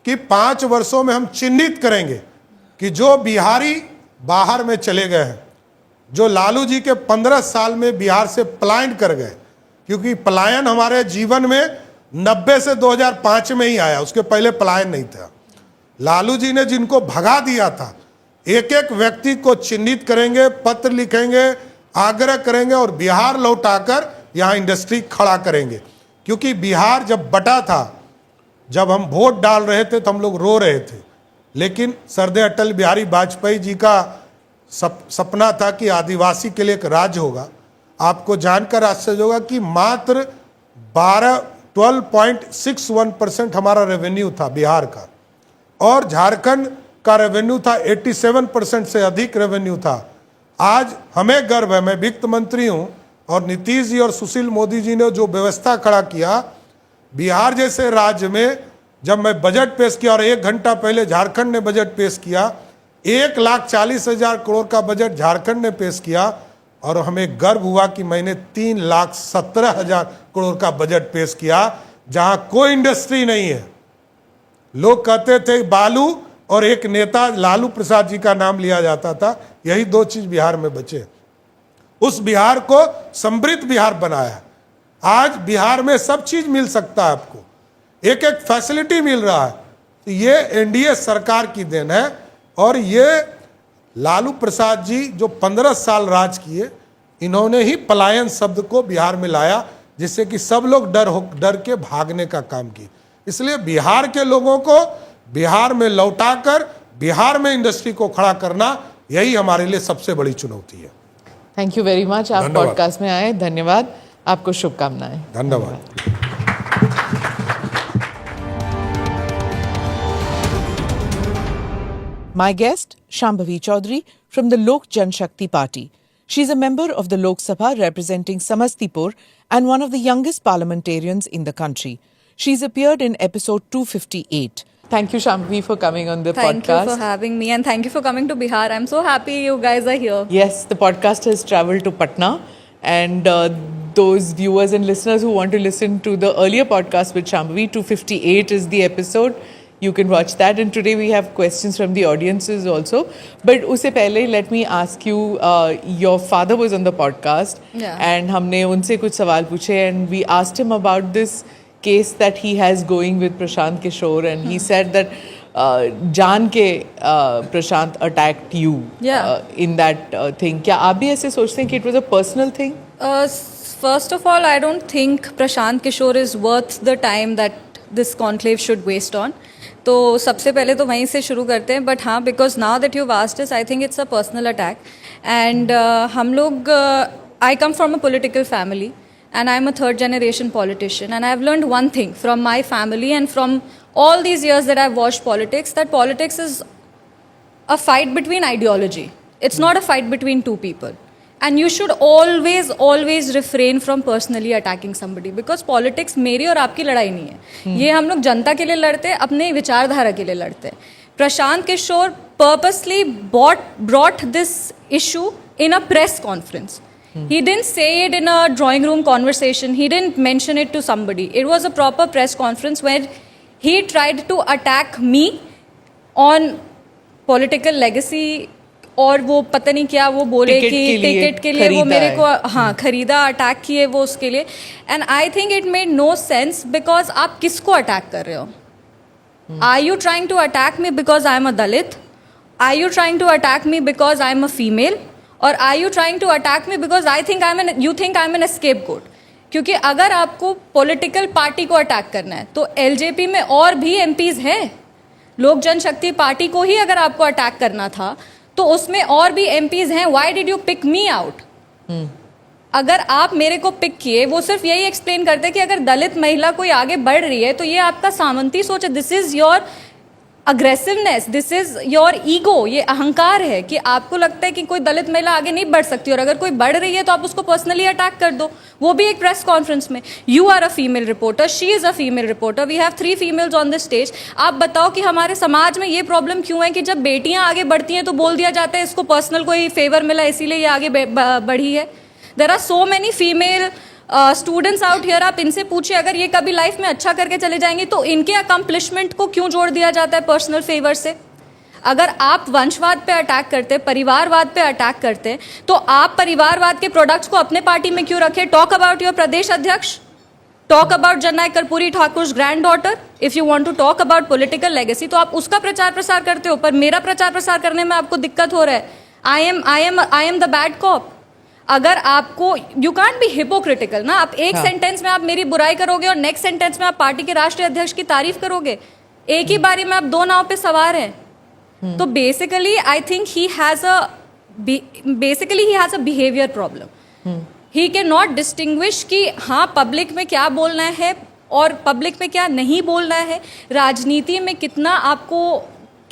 कि 5 वर्षों में हम चिन्हित करेंगे कि जो बिहारी बाहर में चले गए हैं, जो लालू जी के 15 साल में बिहार से पलायन कर गए, क्योंकि पलायन हमारे जीवन में 90 से 2005 में ही आया, उसके पहले पलायन नहीं था। लालू जी ने जिनको भगा दिया था, एक एक व्यक्ति को चिन्हित करेंगे, पत्र लिखेंगे, आग्रह करेंगे और बिहार लौटाकर यहाँ इंडस्ट्री खड़ा करेंगे। क्योंकि बिहार जब बटा था, जब हम वोट डाल रहे थे तो हम लोग रो रहे थे, लेकिन सरदे अटल बिहारी वाजपेयी जी का सपना था कि आदिवासी के लिए एक राज्य होगा। आपको जानकर आश्चर्य होगा कि मात्र 12.61% हमारा रेवेन्यू था बिहार का, और झारखंड का रेवेन्यू था 87% से अधिक रेवेन्यू था। आज हमें गर्व है, मैं वित्त मंत्री हूं, और नीतीश जी और सुशील मोदी जी ने जो व्यवस्था खड़ा किया बिहार जैसे राज्य में, जब मैं बजट पेश किया और 1 घंटा पहले झारखंड ने बजट पेश किया, 1,40,000 करोड़ का बजट झारखंड ने पेश किया, और हमें गर्व हुआ कि मैंने 3,17,000 करोड़ का बजट पेश किया, जहां कोई इंडस्ट्री नहीं है। लोग कहते थे बालू और एक नेता लालू प्रसाद जी का नाम लिया जाता था, यही 2 चीज बिहार में बचे। उस बिहार को समृद्ध बिहार बनाया। आज बिहार में सब चीज मिल सकता है, आपको एक एक फैसिलिटी मिल रहा है। तो ये एनडीए सरकार की देन है, और ये लालू प्रसाद जी जो 15 साल राज किए, इन्होंने ही पलायन शब्द को बिहार में लाया, जिससे कि सब लोग डर के भागने का काम किए। इसलिए बिहार के लोगों को बिहार में लौटाकर बिहार में इंडस्ट्री को खड़ा करना, यही हमारे लिए सबसे बड़ी चुनौती है। थैंक यू वेरी मच, आप पॉडकास्ट में आए, धन्यवाद, आपको शुभकामनाएं। धन्यवाद। My guest, Shambhavi Chaudhary from the Lok Janshakti Party. She's a member of the Lok Sabha representing Samastipur and one of the youngest parliamentarians in the country. She's appeared in episode 258. Thank you, Shambhavi, for coming on the Thank podcast. you for having me, and thank you for coming to Bihar. I'm so happy you guys are here. Yes, the podcast has travelled to Patna, and those viewers and listeners who want to listen to the earlier podcast with Shambhavi, 258 is the episode. You can watch that, and today we have questions from the audiences also. But usse pehle, let me ask you, your father was on the podcast, and हमने उनसे कुछ सवाल पूछे, and we asked him about this case that he has going with Prashant Kishore, and he said that जान के Prashant attacked you in that thing. क्या आप भी ऐसे सोचते हैं कि it was a personal thing? First of all, I don't think Prashant Kishore is worth the time that this conclave should waste on. तो सबसे पहले तो वहीं से शुरू करते हैं, बट हाँ, because now that you asked this, I think it's a personal attack. And हम लोग, I come from a political family and I'm a third generation politician, and I've learned one thing from my family and from all these years that I've watched politics, that politics is a fight between ideology. It's not a fight between two people. And you should always refrain from personally attacking somebody, because politics मेरी और आपकी लड़ाई नहीं है. ये हम लोग जनता के लिए लड़ते हैं, अपने विचारधारा के लिए लड़ते हैं. Prashant Kishor purposely brought this issue in a press conference. He didn't say it in a drawing room conversation. He didn't mention it to somebody. It was a proper press conference where he tried to attack me on political legacy, और वो पता नहीं क्या वो बोले कि टिकट के लिए वो मेरे को खरीदा, अटैक किए वो उसके लिए. And I think it made no sense, because आप किसको अटैक कर रहे हो? Are you trying to attack me because I am a Dalit? Are you trying to attack me because I am a female? और are you trying to attack me because you think I am an scapegoat? क्योंकि अगर आपको पॉलिटिकल पार्टी को अटैक करना है तो एलजेपी में और भी एमपीज हैं. लोक जनशक्ति पार्टी को ही अगर आपको अटैक करना था तो उसमें और भी एमपीज हैं. Why did you pick me out? अगर आप मेरे को पिक किए, वो सिर्फ यही एक्सप्लेन करते कि अगर दलित महिला कोई आगे बढ़ रही है तो ये आपका सामंती सोच है. This is your aggressiveness, this is your ego. ये अहंकार है कि आपको लगता है कि कोई दलित महिला आगे नहीं बढ़ सकती, और अगर कोई बढ़ रही है तो आप उसको पर्सनली अटैक कर दो, वो भी एक प्रेस कॉन्फ्रेंस में. You are a female reporter, she is a female reporter, we have 3 females on the stage. आप बताओ कि हमारे समाज में ये प्रॉब्लम क्यों है कि जब बेटियां आगे बढ़ती हैं तो बोल दिया जाता है इसको पर्सनल कोई फेवर मिला इसीलिए ये आगे बढ़ी है. There are so many female students out here. आप इनसे पूछिए, अगर ये कभी लाइफ में अच्छा करके चले जाएंगे तो इनके अकम्पलिशमेंट को क्यों जोड़ दिया जाता है पर्सनल फेवर से? अगर आप वंशवाद पे अटैक करते हैं, परिवारवाद पे अटैक करते हैं, तो आप परिवारवाद के प्रोडक्ट्स को अपने पार्टी में क्यों रखें? टॉक अबाउट योर प्रदेश अध्यक्ष, टॉक अबाउट जननायक Karpoori Thakur grand daughter. If you want to talk about political legacy तो आप उसका प्रचार प्रसार करते हो, पर मेरा प्रचार प्रसार करने में आपको दिक्कत हो रहा है. I am the bad cop. अगर आपको, यू कांट बी हिपोक्रिटिकल ना. आप एक सेंटेंस में आप मेरी बुराई करोगे और नेक्स्ट सेंटेंस में आप पार्टी के राष्ट्रीय अध्यक्ष की तारीफ करोगे. एक ही बारी में आप 2 नाव पे सवार हैं. तो basically I think he has a behaviour problem. He can not distinguish कि हाँ पब्लिक में क्या बोलना है और पब्लिक में क्या नहीं बोलना है, राजनीति में कितना आपको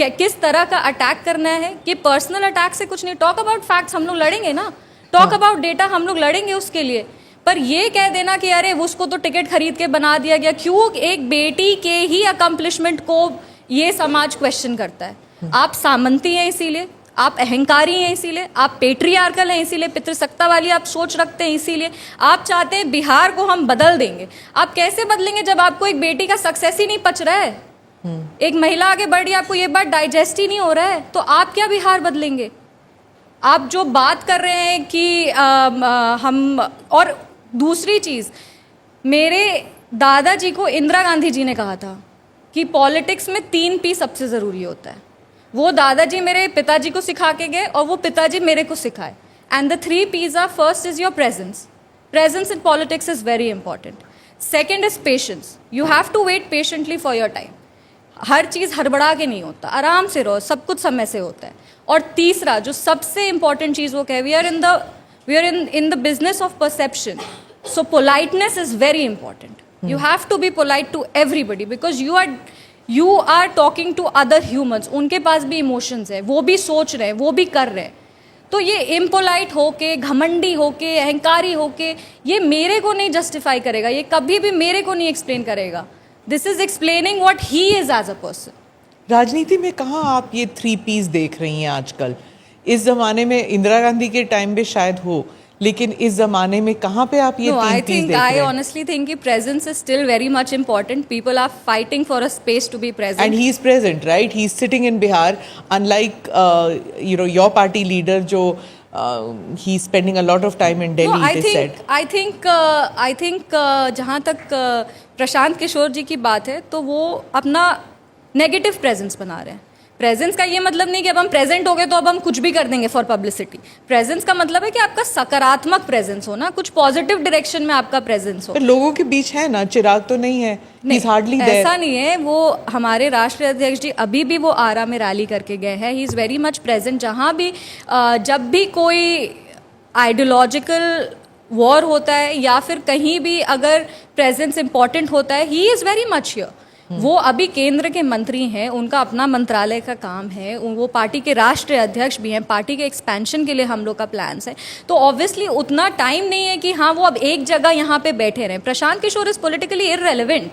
किस तरह का अटैक करना है. कि पर्सनल अटैक से कुछ नहीं. टॉक अबाउट फैक्ट्स, हम लोग लड़ेंगे ना. टॉक अबाउट डेटा, हम लोग लड़ेंगे उसके लिए. पर ये कह देना कि अरे उसको तो टिकट खरीद के बना दिया गया, क्यों? एक बेटी के ही अकम्पलिशमेंट को ये समाज क्वेश्चन करता है. आप सामंती हैं इसीलिए, आप अहंकारी हैं इसीलिए, आप पेट्रियार्कल हैं इसीलिए, पितृसत्ता वाली आप सोच रखते हैं इसीलिए. आप चाहते हैं बिहार को हम बदल देंगे. आप कैसे बदलेंगे जब आपको एक बेटी का सक्सेस ही नहीं पच रहा है? एक महिला आगे बढ़ रही है, आपको ये बात डाइजेस्ट ही नहीं हो रहा है, तो आप क्या बिहार बदलेंगे? आप जो बात कर रहे हैं कि हम, और दूसरी चीज़, मेरे दादाजी को इंदिरा गांधी जी ने कहा था कि पॉलिटिक्स में 3 P सबसे ज़रूरी होता है. वो दादाजी मेरे पिताजी को सिखा के गए और वो पिताजी मेरे को सिखाए. And the 3 P's are, first is your presence. Presence in politics is very important. Second is patience. You have to wait patiently for your time. हर चीज़ हड़बड़ा के नहीं होता, आराम से रहो, सब कुछ समय से होता है. और तीसरा जो सबसे इंपॉर्टेंट चीज़ वो कहे, we are in the business of perception. So politeness is very important. You have to be polite to everybody because you are talking to other humans. उनके पास भी इमोशंस है, वो भी सोच रहे हैं, वो भी कर रहे हैं. तो ये इम्पोलाइट होके, घमंडी होके, अहंकारी होके, ये मेरे को नहीं जस्टिफाई करेगा, ये कभी भी मेरे को नहीं एक्सप्लेन करेगा. This is explaining what he is as a person. राजनीति में कहाँ आप ये 3 Ps देख रही हैं आजकल? इस जमाने में इंदिरा गांधी के टाइम पे शायद हो, लेकिन इस जमाने में कहाँ पे आप ये No, 3 I Ps think, देख I रहे हैं? honestly think कि presence is still very much important. People are fighting for a space to be present. And he is present, right? He is sitting in Bihar, unlike your party leader, जो he is spending a lot of time in Delhi. No, it is said. I think जहाँ तक प्रशांत किशोर जी की बात है, तो वो अपना नेगेटिव प्रेजेंस बना रहे हैं. प्रेजेंस का ये मतलब नहीं कि अब हम प्रेजेंट हो गए तो अब हम कुछ भी कर देंगे फॉर पब्लिसिटी. प्रेजेंस का मतलब है कि आपका सकारात्मक प्रेजेंस हो ना, कुछ पॉजिटिव डायरेक्शन में आपका प्रेजेंस हो. पर लोगों के बीच है ना, चिराग तो नहीं है. He is hardly there. ऐसा नहीं है. वो हमारे राष्ट्रीय अध्यक्ष जी अभी भी वो आरा में रैली करके गए हैं. He is very much present. जहाँ भी जब भी कोई आइडियोलॉजिकल वॉर होता है या फिर कहीं भी अगर प्रेजेंस इंपॉर्टेंट होता है, he is very much here. वो अभी केंद्र के मंत्री हैं, उनका अपना मंत्रालय का काम है, वो पार्टी के राष्ट्रीय अध्यक्ष भी हैं, पार्टी के एक्सपेंशन के लिए हम लोग का प्लान्स है. तो ऑब्वियसली उतना टाइम नहीं है कि हाँ वो अब एक जगह यहाँ पे बैठे रहें. Prashant Kishor is politically irrelevant.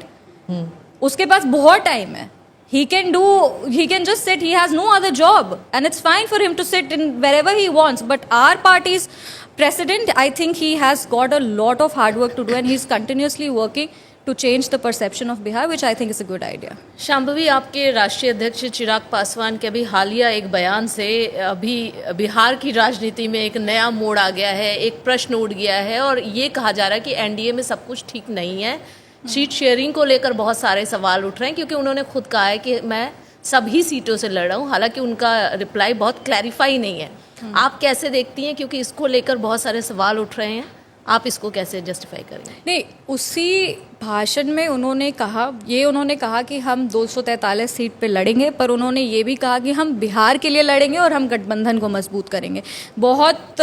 उसके पास बहुत टाइम है. he can just sit. He has no other job and it's fine for him to sit in wherever he wants. But our party's president, I think he has got a lot of hard work to do and he's continuously working to change the perception of Bihar, which I think is a good idea. Shambhavi, आपके राष्ट्रीय अध्यक्ष चिराग पासवान के अभी हालिया एक बयान से अभी बिहार की राजनीति में एक नया मोड़ आ गया है, एक प्रश्न उठ गया है और ये कहा जा रहा है कि एनडीए में सब कुछ ठीक नहीं है. सीट शेयरिंग को लेकर बहुत सारे सवाल उठ रहे हैं क्योंकि उन्होंने खुद कहा है कि मैं सभी सीटों से लड़ रहा हूँ. हालांकि उनका रिप्लाई बहुत क्लैरिफाई नहीं है. आप कैसे देखती हैं, क्योंकि इसको लेकर बहुत सारे सवाल उठ रहे हैं, आप इसको कैसे जस्टिफाई करेंगे? नहीं, उसी भाषण में उन्होंने कहा कि हम 243 सीट पे लड़ेंगे, पर उन्होंने ये भी कहा कि हम बिहार के लिए लड़ेंगे और हम गठबंधन को मजबूत करेंगे. बहुत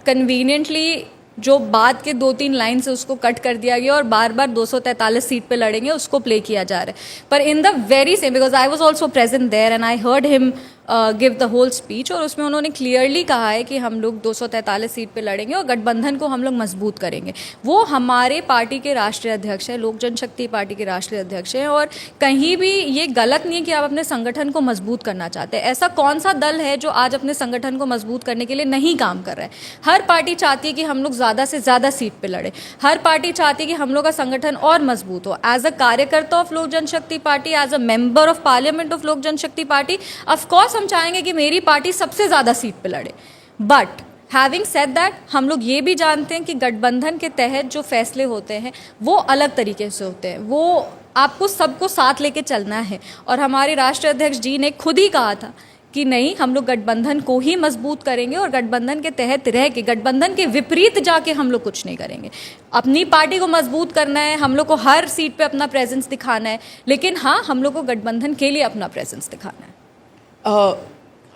कन्वीनियंटली जो बात के 2-3 लाइन से उसको कट कर दिया गया और बार बार 243 सीट पे लड़ेंगे उसको प्ले किया जा रहा है. पर in the very same, because I was also present there and I heard him give the whole speech, और उसमें उन्होंने क्लियरली कहा है कि हम लोग 243 सीट पे लड़ेंगे और गठबंधन को हम लोग मजबूत करेंगे. वो हमारे पार्टी के राष्ट्रीय अध्यक्ष हैं, लोक जनशक्ति पार्टी के राष्ट्रीय अध्यक्ष हैं, और कहीं भी ये गलत नहीं है कि आप अपने संगठन को मजबूत करना चाहते हैं. ऐसा कौन सा दल है जो आज अपने संगठन को मजबूत करने के लिए नहीं काम कर रहा है? हर पार्टी चाहती है कि हम लोग ज़्यादा से ज़्यादा सीट पे लड़े. हर पार्टी चाहती है कि हम लोग का संगठन और मजबूत हो. एज अ कार्यकर्ता of Lok Janshakti Party, as a member of parliament of Lok Janshakti party, of course हम चाहेंगे कि मेरी पार्टी सबसे ज़्यादा सीट पे लड़े. बट हैविंग सेड दैट, हम लोग ये भी जानते हैं कि गठबंधन के तहत जो फैसले होते हैं वो अलग तरीके से होते हैं. वो आपको सबको साथ लेके चलना है, और हमारे राष्ट्रीय अध्यक्ष जी ने खुद ही कहा था कि नहीं, हम लोग गठबंधन को ही मजबूत करेंगे और गठबंधन के तहत रह के, गठबंधन के विपरीत जाके हम लोग कुछ नहीं करेंगे. अपनी पार्टी को मजबूत करना है, हम लोग को हर सीट पे अपना प्रेजेंस दिखाना है, लेकिन हाँ, हम लोग को गठबंधन के लिए अपना प्रेजेंस दिखाना है.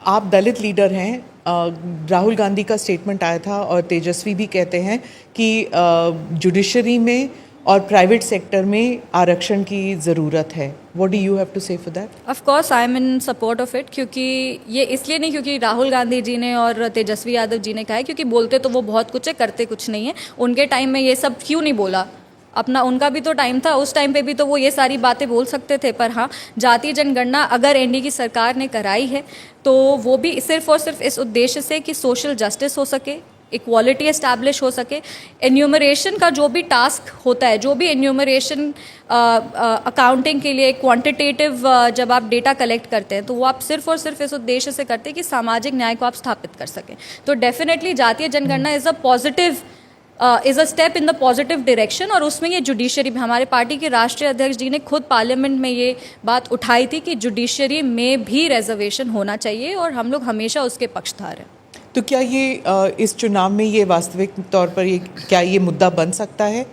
आप दलित लीडर हैं. राहुल गांधी का स्टेटमेंट आया था और तेजस्वी भी कहते हैं कि जुडिशरी में और प्राइवेट सेक्टर में आरक्षण की ज़रूरत है. What do you have to say for that? Of course I am in support of it. क्योंकि ये इसलिए नहीं क्योंकि राहुल गांधी जी ने और तेजस्वी यादव जी ने कहा है, क्योंकि बोलते तो वो बहुत कुछ है, करते कुछ नहीं है. उनके टाइम में ये सब क्यों नहीं बोला? अपना उनका भी तो टाइम था, उस टाइम पे भी तो वो ये सारी बातें बोल सकते थे. पर हाँ, जातीय जनगणना अगर एनडीए की सरकार ने कराई है तो वो भी सिर्फ और सिर्फ इस उद्देश्य से कि सोशल जस्टिस हो सके, इक्वालिटी एस्टैब्लिश हो सके. एन्यूमरेशन का जो भी टास्क होता है, जो भी एन्यूमरेशन अकाउंटिंग के लिए क्वांटिटेटिव जब आप डेटा कलेक्ट करते हैं, तो वो आप सिर्फ और सिर्फ इस उद्देश्य से करते हैं कि सामाजिक न्याय को आप स्थापित कर सकें. तो डेफिनेटली जातीय जनगणना is a step in the positive direction. और उसमें ये जुडिशरी में, हमारे पार्टी के राष्ट्रीय अध्यक्ष जी ने खुद पार्लियामेंट में ये बात उठाई थी कि जुडिशरी में भी रिजर्वेशन होना चाहिए, और हम लोग हमेशा उसके पक्षधार हैं. तो क्या ये इस चुनाव में ये वास्तविक तौर पर क्या ये मुद्दा बन सकता है?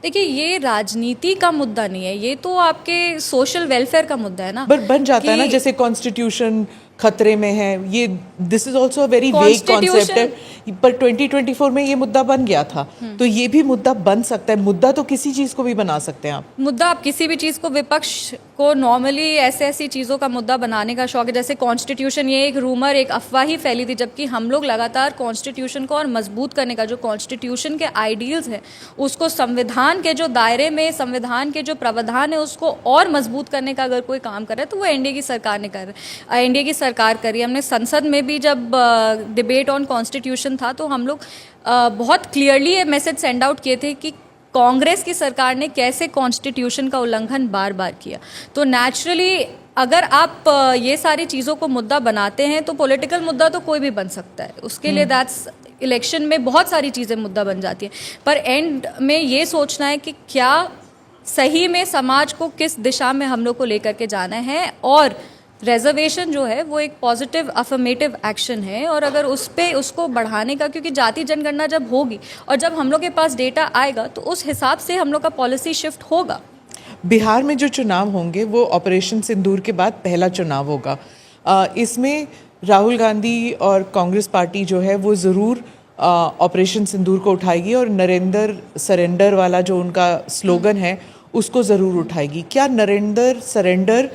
देखिए, ये राजनीति का मुद्दा नहीं है, ये तो आपके सोशल वेलफेयर का मुद्दा है ना. बन जाता है ना, जैसे कॉन्स्टिट्यूशन खतरे में है, ये this is also a very vague concept है, पर 2024 में ये मुद्दा बन गया था, तो ये भी मुद्दा बन सकता है। मुद्दा तो किसी चीज को भी बना सकते हैं आप। मुद्दा आप किसी भी चीज़ को, विपक्ष को नॉर्मली ऐसी चीज़ों का मुद्दा बनाने का शौक है, जैसे कॉन्स्टिट्यूशन, ये एक रूमर, एक अफवाह ही फैली थी, जबकि हम लोग लगातार कॉन्स्टिट्यूशन को और मजबूत करने का, जो कॉन्स्टिट्यूशन के आइडियल्स है उसको संविधान के जो दायरे में, संविधान के जो प्रावधान है उसको और मजबूत करने का अगर कोई काम कर रहा है तो वो एनडीए की सरकार ने एनडीए की सरकार करी। हमने संसद में भी जब डिबेट ऑन कॉन्स्टिट्यूशन था तो हम लोग बहुत क्लियरली ये मैसेज सेंड आउट किए थे कि कांग्रेस की सरकार ने कैसे कॉन्स्टिट्यूशन का उल्लंघन बार बार किया। तो नेचुरली अगर आप ये सारी चीज़ों को मुद्दा बनाते हैं तो पॉलिटिकल मुद्दा तो कोई भी बन सकता है, उसके लिए दैट्स इलेक्शन में बहुत सारी चीज़ें मुद्दा बन जाती हैं, पर एंड में ये सोचना है कि क्या सही में समाज को किस दिशा में हम लोग को लेकर के जाना है, और रिजर्वेशन जो है वो एक पॉजिटिव अफर्मेटिव एक्शन है, और अगर उस पे उसको बढ़ाने का, क्योंकि जाति जनगणना जब होगी और जब हम लोग के पास डेटा आएगा तो उस हिसाब से हम लोग का पॉलिसी शिफ्ट होगा। बिहार में जो चुनाव होंगे वो ऑपरेशन सिंदूर के बाद पहला चुनाव होगा। इसमें राहुल गांधी और कांग्रेस पार्टी जो है वो ज़रूर ऑपरेशन सिंदूर को उठाएगी, और नरेंद्र सरेंडर वाला जो उनका स्लोगन है उसको ज़रूर उठाएगी। क्या Narendra surrender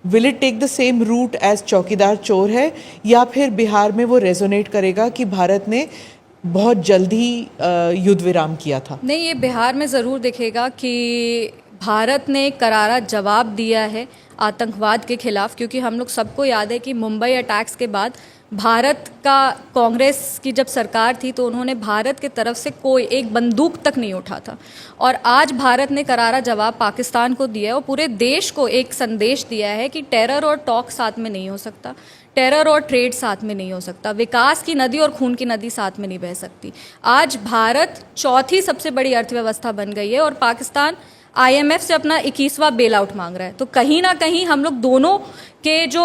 will it take the same route as चौकीदार चोर है, या फिर बिहार में वो रेजोनेट करेगा कि भारत ने बहुत जल्द ही युद्ध विराम किया था? नहीं, ये बिहार में ज़रूर दिखेगा कि भारत ने एक करारा जवाब दिया है आतंकवाद के खिलाफ, क्योंकि हम लोग सबको याद है कि मुंबई अटैक्स के बाद भारत का, कांग्रेस की जब सरकार थी तो उन्होंने भारत के तरफ से कोई एक बंदूक तक नहीं उठा था, और आज भारत ने करारा जवाब पाकिस्तान को दिया है और पूरे देश को एक संदेश दिया है कि टेरर और टॉक साथ में नहीं हो सकता, टेरर और ट्रेड साथ में नहीं हो सकता, विकास की नदी और खून की नदी साथ में नहीं बह सकती। आज भारत चौथी सबसे बड़ी अर्थव्यवस्था बन गई है और पाकिस्तान IMF से अपना 21वां बेल आउट मांग रहा है, तो कहीं ना कहीं हम लोग दोनों के जो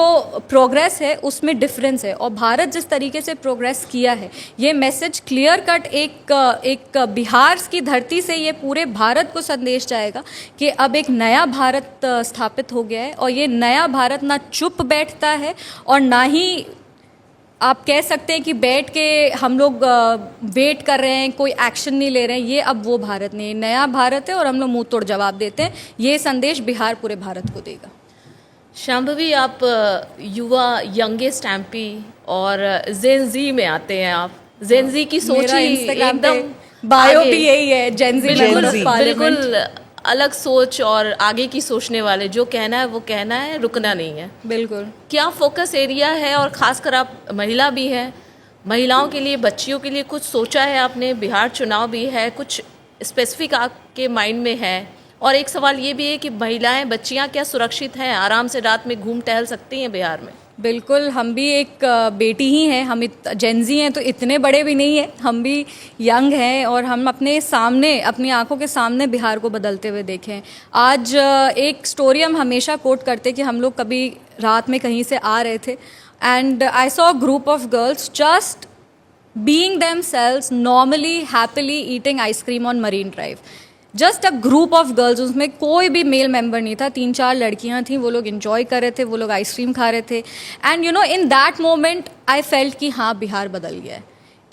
प्रोग्रेस है उसमें डिफरेंस है, और भारत जिस तरीके से प्रोग्रेस किया है ये मैसेज क्लियर कट एक बिहार की धरती से ये पूरे भारत को संदेश जाएगा कि अब एक नया भारत स्थापित हो गया है, और ये नया भारत ना चुप बैठता है और ना ही आप कह सकते हैं कि बैठ के हम लोग वेट कर रहे हैं, कोई एक्शन नहीं ले रहे हैं। ये अब वो भारत नहीं, नया भारत है और हम लोग मुंह तोड़ जवाब देते हैं। ये संदेश बिहार पूरे भारत को देगा। शांभवी, आप युवा, यंगेस्ट एमपी और जेन जी में आते हैं। आप जेन जी की सोच ही एकदम बायो भी यही है, जेन जी बिल्कुल अलग सोच और आगे की सोचने वाले, जो कहना है वो कहना है, रुकना नहीं है। बिल्कुल। क्या फोकस एरिया है, और खासकर आप महिला भी हैं, महिलाओं के लिए, बच्चियों के लिए कुछ सोचा है आपने? बिहार चुनाव भी है, कुछ स्पेसिफिक आपके माइंड में है? और एक सवाल ये भी है कि महिलाएं, बच्चियां क्या सुरक्षित हैं, आराम से रात में घूम टहल सकती हैं बिहार में? बिल्कुल, हम भी एक बेटी ही हैं, हम जेनजी हैं तो इतने बड़े भी नहीं हैं, हम भी यंग हैं, और हम अपने सामने, अपनी आंखों के सामने बिहार को बदलते हुए देखें। आज एक स्टोरी हम हमेशा कोट करते कि हम लोग कभी रात में कहीं से आ रहे थे and I saw a group of girls just being themselves normally happily eating ice cream on marine drive. Just a group of girls, उसमें कोई भी मेल मेंबर नहीं था, 3-4 लड़कियां थी, वो लोग एंजॉय कर रहे थे, वो लोग आइसक्रीम खा रहे थे। And you know in that moment I felt कि हाँ, बिहार बदल गया है,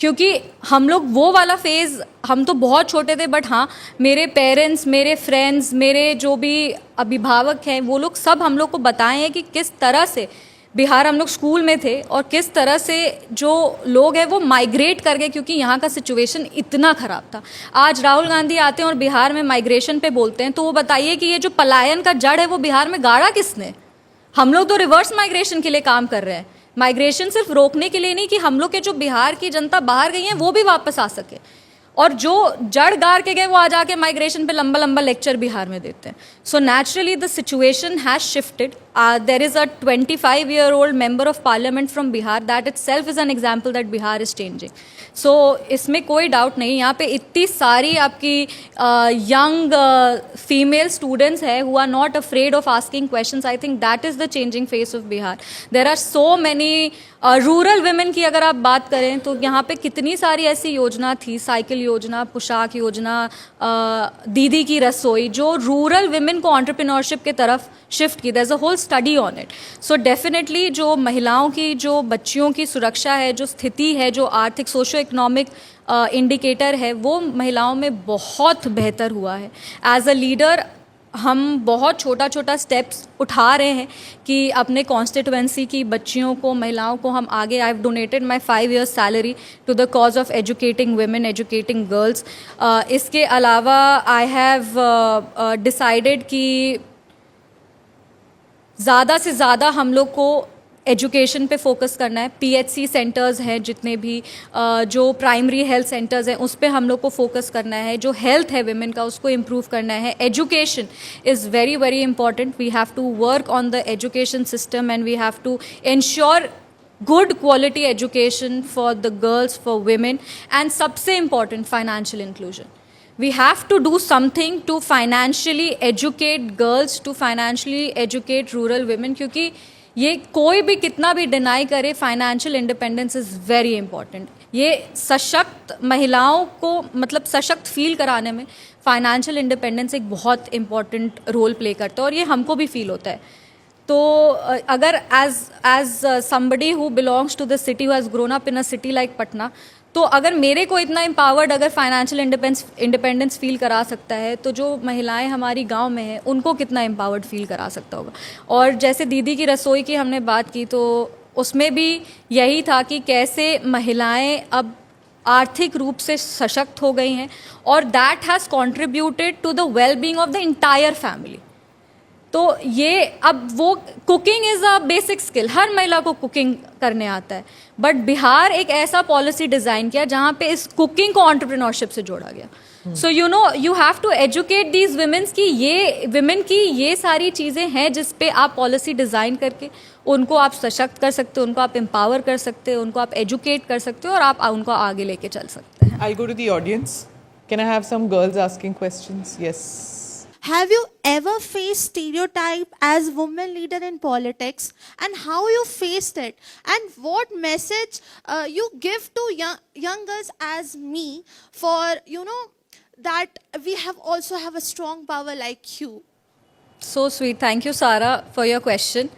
क्योंकि हम लोग वो वाला फेज़, हम तो बहुत छोटे थे, बट हाँ मेरे पेरेंट्स, मेरे फ्रेंड्स, मेरे जो भी अभिभावक हैं, वो लोग सब हम लोग को बताए हैं कि किस तरह से बिहार, हम लोग स्कूल में थे, और किस तरह से जो लोग हैं वो माइग्रेट कर गए, क्योंकि यहाँ का सिचुएशन इतना ख़राब था। आज राहुल गांधी आते हैं और बिहार में माइग्रेशन पे बोलते हैं, तो वो बताइए कि ये जो पलायन का जड़ है वो बिहार में गाड़ा किसने? हम लोग तो रिवर्स माइग्रेशन के लिए काम कर रहे हैं। माइग्रेशन सिर्फ रोकने के लिए नहीं कि हम लोग के जो बिहार की जनता बाहर गई है वो भी वापस आ सके, और जो जड़ गाड़ के गए वो आ जाके माइग्रेशन पे लंबा लंबा लेक्चर बिहार में देते हैं। So naturally the situation has shifted. There is a 25-year-old member of parliament from Bihar. That itself is an example that Bihar is changing. So इसमें कोई डाउट नहीं, यहाँ पे इतनी सारी आपकी यंग फीमेल स्टूडेंट्स है who are not afraid of asking questions. I think that is the changing face of Bihar. There are so many rural women की अगर आप बात करें तो यहाँ पे कितनी सारी ऐसी योजना थी, साइकिल योजना, पोशाक योजना, दीदी की रसोई, जो रूरल वुमेन women को entrepreneurship के तरफ शिफ्ट की. there's a whole study on it. so definitely जो महिलाओं की, जो बच्चियों की सुरक्षा है, जो स्थिति है, जो आर्थिक सोशो इकोनॉमिक इंडिकेटर है, वो महिलाओं में बहुत बेहतर हुआ है. एज अ लीडर हम बहुत छोटा छोटा स्टेप्स उठा रहे हैं कि अपने कॉन्स्टिट्यूएंसी की बच्चियों को, महिलाओं को हम आगे. I have donated my 5 years salary to the cause of educating women, educating girls. इसके अलावा आई हैव डिसाइडेड कि ज़्यादा से ज़्यादा हम लोग को एजुकेशन पे फोकस करना है. PHC सेंटर्स हैं जितने भी, जो प्राइमरी हेल्थ सेंटर्स हैं उस पे हम लोग को फोकस करना है. जो हेल्थ है विमेन का उसको इम्प्रूव करना है. Education is very very important. We have to work on the education system and we have to ensure good quality education for the girls, for women, and सबसे important financial inclusion. We have to do something to financially educate girls, to financially educate rural women, क्योंकि ये कोई भी कितना भी डिनाई करे, financial independence is very important. ये सशक्त महिलाओं को मतलब सशक्त फील कराने में फाइनेंशियल इंडिपेंडेंस एक बहुत इंपॉर्टेंट रोल प्ले करता है और ये हमको भी फील होता है. तो अगर as somebody who belongs to the city, who has grown up in a city like Patna, तो अगर मेरे को इतना एम्पावर्ड अगर फाइनेंशियल इंडिपेंडेंस फील करा सकता है, तो जो महिलाएं हमारी गांव में हैं उनको कितना एम्पावर्ड फील करा सकता होगा. और जैसे दीदी की रसोई की हमने बात की, तो उसमें भी यही था कि कैसे महिलाएं अब आर्थिक रूप से सशक्त हो गई हैं और that has contributed to the well being of the entire family. तो ये अब वो cooking is a basic skill, हर महिला को कुकिंग करने आता है, बट बिहार एक ऐसा पॉलिसी डिज़ाइन किया जहाँ पे इस कुकिंग को एंटरप्रेन्योरशिप से जोड़ा गया. So you know you have to educate these womens की ये विमेन की ये सारी चीज़ें हैं जिस पे आप पॉलिसी डिज़ाइन करके उनको आप सशक्त कर सकते हो, उनको आप एम्पावर कर सकते हो, उनको आप एजुकेट कर सकते हो और आप उनको आगे लेके चल सकते हैं. I'll go to the audience. Can I have some girls asking questions? Yes. Have you ever faced stereotype as woman leader in politics, and how you faced it, and what message you give to young girls as me for that we also have a strong power like you? So sweet. Thank you, Sarah, for your question.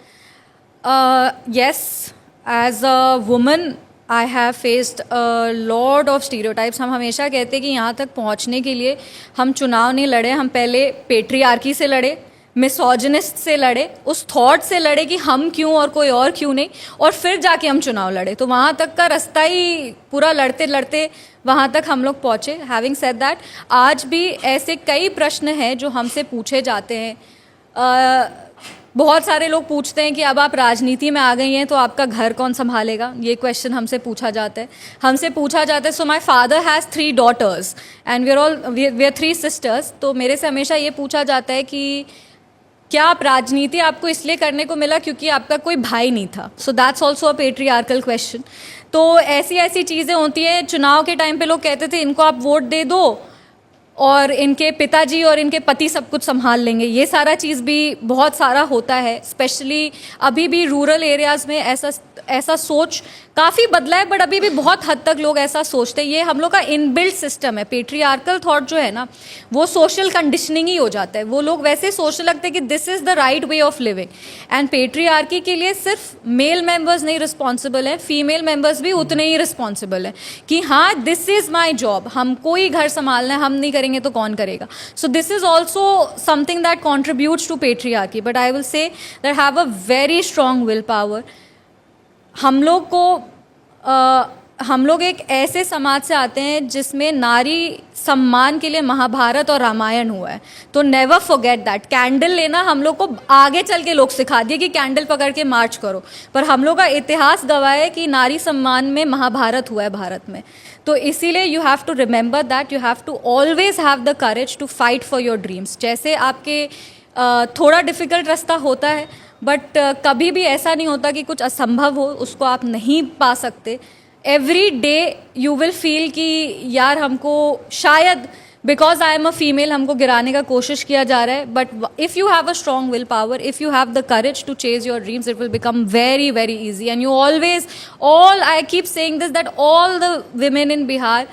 Yes, as a woman, I have faced a lot of stereotypes. हम हमेशा कहते हैं कि यहाँ तक पहुँचने के लिए हम चुनाव नहीं लड़े, हम पहले पेट्रियार्की से लड़े, मिसोजिनिस्ट से लड़े, उस थॉट से लड़े कि हम क्यों और कोई और क्यों नहीं, और फिर जाके हम चुनाव लड़े. तो वहाँ तक का रास्ता ही पूरा लड़ते लड़ते वहाँ तक हम लोग पहुँचे. हैविंग सेड दैट, आज भी ऐसे कई प्रश्न हैं जो हमसे पूछे जाते हैं. बहुत सारे लोग पूछते हैं कि अब आप राजनीति में आ गई हैं तो आपका घर कौन संभालेगा, ये क्वेश्चन हमसे पूछा जाता है. So my father has 3 daughters and we are 3 sisters. तो मेरे से हमेशा ये पूछा जाता है कि क्या आप राजनीति आपको इसलिए करने को मिला क्योंकि आपका कोई भाई नहीं था. So that's also a patriarchal question. तो ऐसी चीज़ें होती हैं. चुनाव के टाइम पे लोग कहते थे इनको आप वोट दे दो और इनके पिताजी और इनके पति सब कुछ संभाल लेंगे. ये सारा चीज़ भी बहुत सारा होता है. स्पेशली अभी भी रूरल एरियाज़ में ऐसा सोच काफ़ी बदला है, बट अभी भी बहुत हद तक लोग ऐसा सोचते हैं. ये हम लोग का इनबिल्ट सिस्टम है. पेट्रियार्कल थॉट जो है ना, वो सोशल कंडीशनिंग ही हो जाता है. वो लोग वैसे सोचने लगते हैं कि this is the right way of living. And patriarchy के लिए सिर्फ मेल मेंबर्स नहीं रिस्पॉन्सिबल हैं, फीमेल मेंबर्स भी उतने ही रिस्पॉन्सिबल हैं कि हाँ दिस इज़ माई जॉब, हमको ही घर संभालना है, हम नहीं करेंगे तो कौन करेगा. So this is also something that contributes to patriarchy. But I will say that have a very strong will power. हम लोग एक ऐसे समाज से आते हैं जिसमें नारी सम्मान के लिए महाभारत और रामायण हुआ है. तो नेवर फॉरगेट दैट. कैंडल लेना हम लोग को आगे चल के लोग सिखा दिए कि कैंडल पकड़ के मार्च करो, पर हम लोग का इतिहास गवाह है कि नारी सम्मान में महाभारत हुआ है भारत में. तो इसीलिए you have to remember that you have to always have the courage to fight for your dreams. जैसे आपके थोड़ा डिफ़िकल्ट रास्ता होता है, बट कभी भी ऐसा नहीं होता कि कुछ असंभव हो, उसको आप नहीं पा सकते. Every day you will feel कि यार हमको शायद because I am a female हमको गिराने का कोशिश किया जा रहा है. But if you have a strong will power, if you have the courage to chase your dreams, it will become very very easy. And you always, I keep saying this, that all the women in Bihar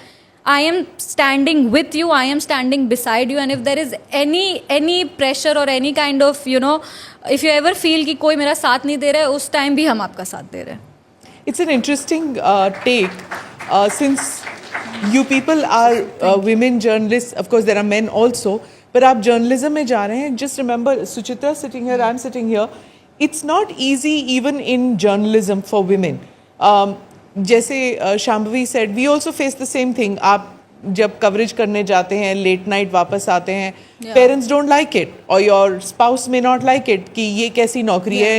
I am standing with you, I am standing beside you, and if there is any pressure or any kind of, you know, if you ever feel कि कोई मेरा साथ नहीं दे रहा है, उस टाइम भी हम आपका साथ दे रहे हैं. It's an interesting take, since you people are women journalists. Of course, there are men also, but आप journalism में जा रहे हैं. Just remember, Suchitra sitting here, I'm sitting here. It's not easy even in journalism for women. जैसे Shambhavi said, we also face the same thing. आप जब coverage करने जाते हैं, late night वापस आते हैं, parents don't like it, or your spouse may not like it कि ये कैसी नौकरी है,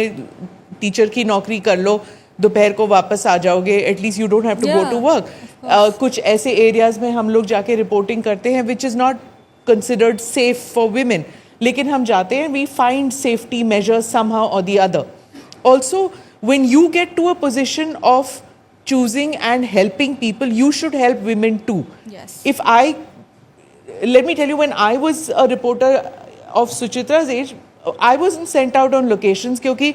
टीचर की नौकरी कर लो, दोपहर को वापस आ जाओगे, at least you don't have to go to work. कुछ ऐसे एरियाज में हम लोग जाके रिपोर्टिंग करते हैं which is not considered safe for women, लेकिन हम जाते हैं, we find safety measures somehow और the other. Also when you get to a position of choosing and helping people, you should help women too. Yes. Let me tell you, when I was a reporter of Suchitra's age, I wasn't sent out on locations क्योंकि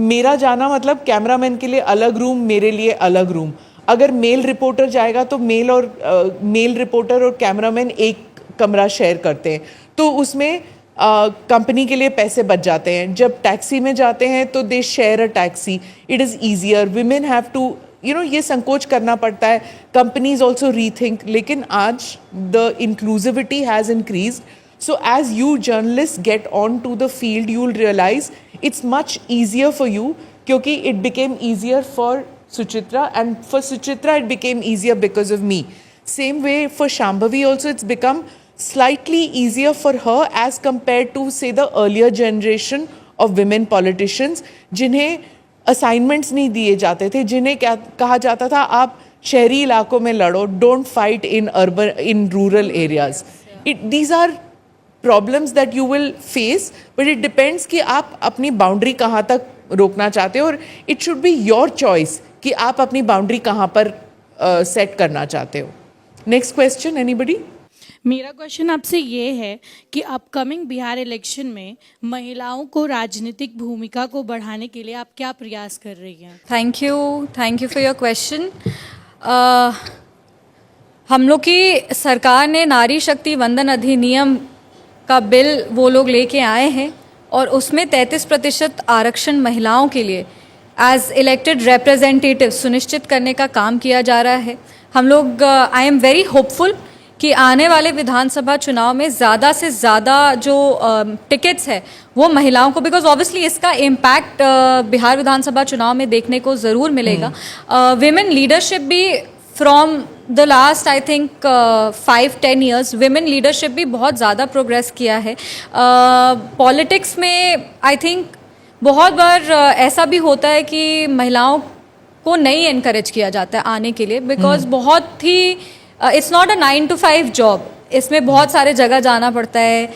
मेरा जाना मतलब कैमरामैन के लिए अलग रूम, मेरे लिए अलग रूम. अगर मेल रिपोर्टर जाएगा तो मेल रिपोर्टर और कैमरामैन एक कमरा शेयर करते हैं, तो उसमें कंपनी के लिए पैसे बच जाते हैं. जब टैक्सी में जाते हैं तो they share a taxi, it is easier. Women have to, you know, ये संकोच करना पड़ता है. Companies also rethink. लेकिन आज the inclusivity has increase. So as you journalists get onto the field, you will realize it's much easier for you क्योंकि it became easier for Suchitra, and for Suchitra it became easier because of me. Same way for Shambhavi also, it's become slightly easier for her as compared to say the earlier generation of women politicians जिन्हें assignments नहीं दिए जाते थे, जिन्हें क्या कहा जाता था, आप शहरी इलाकों में लड़ो, don't fight in rural areas. These are problems that you will face, but it depends कि आप अपनी बाउंड्री कहाँ तक रोकना चाहते हो, और it should be your choice कि आप अपनी बाउंड्री कहाँ पर सेट करना चाहते हो. Next question, anybody? मेरा क्वेश्चन आपसे ये है कि अपकमिंग बिहार इलेक्शन में महिलाओं को राजनीतिक भूमिका को बढ़ाने के लिए आप क्या प्रयास कर रही हैं? Thank you for your question. हम लोग की सरकार ने नारी शक्ति वंदन अधिनियम का बिल वो लोग लेके आए हैं, और उसमें 33% आरक्षण महिलाओं के लिए एज इलेक्टेड रिप्रेजेंटेटिव सुनिश्चित करने का काम किया जा रहा है. हम लोग, आई एम वेरी होपफुल कि आने वाले विधानसभा चुनाव में ज़्यादा से ज़्यादा जो टिकट्स है वो महिलाओं को, बिकॉज ऑब्वियसली इसका इम्पैक्ट बिहार विधानसभा चुनाव में देखने को ज़रूर मिलेगा. विमेन लीडरशिप भी from the last I think 5-10 years women leadership भी बहुत ज़्यादा प्रोग्रेस किया है. पॉलिटिक्स में आई थिंक बहुत बार ऐसा भी होता है कि महिलाओं को नहीं एनकरेज किया जाता है आने के लिए, बिकॉज बहुत ही it's not a 9 to 5 job. इसमें बहुत सारे जगह जाना पड़ता है,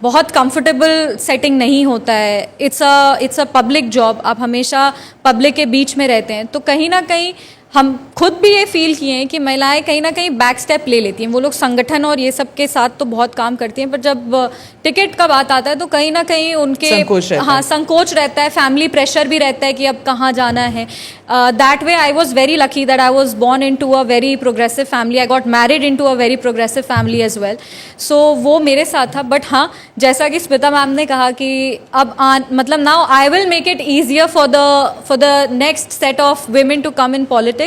बहुत कंफर्टेबल सेटिंग नहीं होता है. इट्स अ पब्लिक जॉब, आप हमेशा पब्लिक के बीच में रहते हैं, तो कहीं ना कहीं हम खुद भी ये फील किए हैं कि महिलाएं कहीं ना कहीं बैक स्टेप ले लेती हैं. वो लोग संगठन और ये सब के साथ तो बहुत काम करती हैं, पर जब टिकट का बात आता है तो कहीं ना कहीं उनके संकोच रहता है, फैमिली प्रेशर भी रहता है कि अब कहाँ जाना है. That way I was very lucky that I was born into a very progressive family. I got married into a very progressive family as well. So वो मेरे साथ था. बट हाँ, जैसा कि स्मिता मैम ने कहा कि अब मतलब now I will make it easier for the next set of women to come in politics.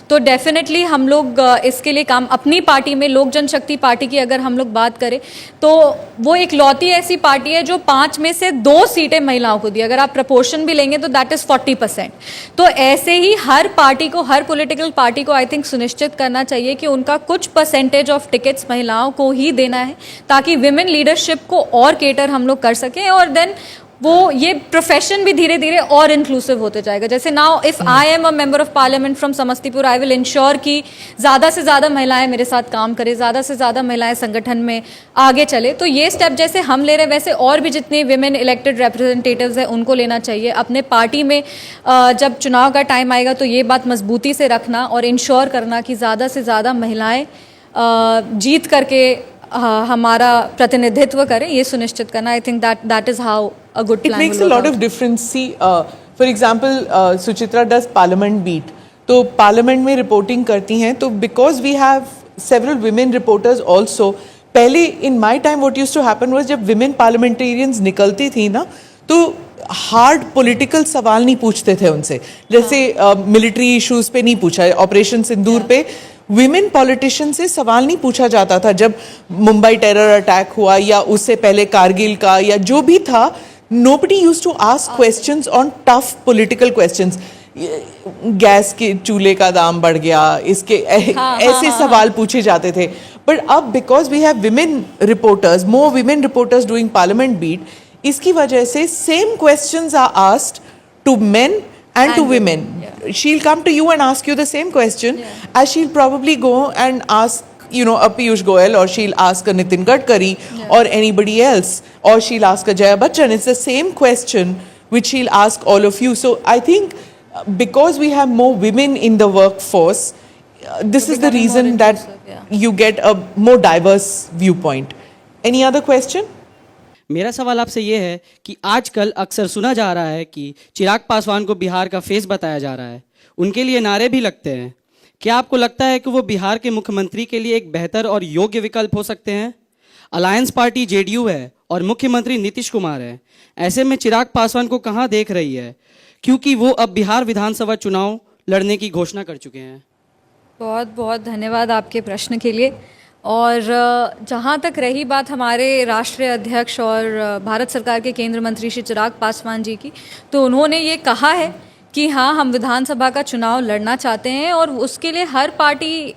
तो डेफिनेटली हम लोग इसके लिए काम, अपनी पार्टी में लोक जनशक्ति पार्टी की अगर हम लोग बात करें तो वो एक लौती ऐसी पार्टी है जो 5 में से 2 सीटें महिलाओं को दी. अगर आप प्रपोर्शन भी लेंगे तो दैट इज 40%. तो ऐसे ही हर पार्टी को, हर पॉलिटिकल पार्टी को आई थिंक सुनिश्चित करना चाहिए कि उनका कुछ परसेंटेज ऑफ टिकट्स महिलाओं को ही देना है, ताकि विमेन लीडरशिप को और केटर हम लोग कर सकें, और देन वो ये प्रोफेशन भी धीरे धीरे और इंक्लूसिव होते जाएगा. जैसे now if I am a member of parliament from Samastipur, I will ensure कि ज़्यादा से ज़्यादा महिलाएं मेरे साथ काम करें, ज़्यादा से ज़्यादा महिलाएं संगठन में आगे चले. तो ये स्टेप जैसे हम ले रहे हैं, वैसे और भी जितने विमेन इलेक्टेड रिप्रेजेंटेटिव्स हैं उनको लेना चाहिए. अपने पार्टी में जब चुनाव का टाइम आएगा तो ये बात मजबूती से रखना और इंश्योर करना कि ज़्यादा से ज़्यादा महिलाएँ जीत करके हमारा प्रतिनिधित्व करें, ये सुनिश्चित करना. आई think that is how a good plan. It makes a lot of difference. See, for example, Suchitra does parliament beat. तो पार्लियामेंट में रिपोर्टिंग करती हैं, तो because we have several women reporters also, पहले in my time what used to happen was जब विमेन पार्लियामेंटेरियंस निकलती थी ना, तो हार्ड पॉलिटिकल सवाल नहीं पूछते थे उनसे, जैसे मिलिट्री इश्यूज पे नहीं पूछा, ऑपरेशन सिंदूर पे विमेन पॉलिटिशियन से सवाल नहीं पूछा जाता था। जब मुंबई टेरर अटैक हुआ या उससे पहले कारगिल का या जो भी था, nobody used to ask questions on tough political questions. Gas के चूल्हे का दाम बढ़ गया, इसके ऐसे सवाल पूछे जाते थे। बट अब because we have women reporters, more women reporters doing parliament beat, इसकी वजह से same questions are asked to men and to women. She'll come to you and ask you the same question as she'll probably go and ask, you know, a Piyush Goyal, or she'll ask a Nitin Gadkari or anybody else, or she'll ask a Jaya Bachchan. It's the same question which she'll ask all of you. So I think because we have more women in the workforce, this is the reason that you get a more diverse viewpoint. Any other question? मेरा सवाल आपसे ये है कि आजकल अक्सर सुना जा रहा है कि चिराग पासवान को बिहार का फेस बताया जा रहा है, उनके लिए नारे भी लगते हैं। क्या आपको लगता है कि वो बिहार के मुख्यमंत्री के लिए एक बेहतर और योग्य विकल्प हो सकते हैं? अलायंस पार्टी जेडीयू है और मुख्यमंत्री नीतीश कुमार है, ऐसे में चिराग पासवान को कहाँ देख रही है, क्योंकि वो अब बिहार विधानसभा चुनाव लड़ने की घोषणा कर चुके हैं? बहुत बहुत धन्यवाद आपके प्रश्न के लिए। और जहाँ तक रही बात हमारे राष्ट्रीय अध्यक्ष और भारत सरकार के केंद्र मंत्री श्री चिराग पासवान जी की, तो उन्होंने ये कहा है कि हाँ, हम विधानसभा का चुनाव लड़ना चाहते हैं और उसके लिए हर पार्टी,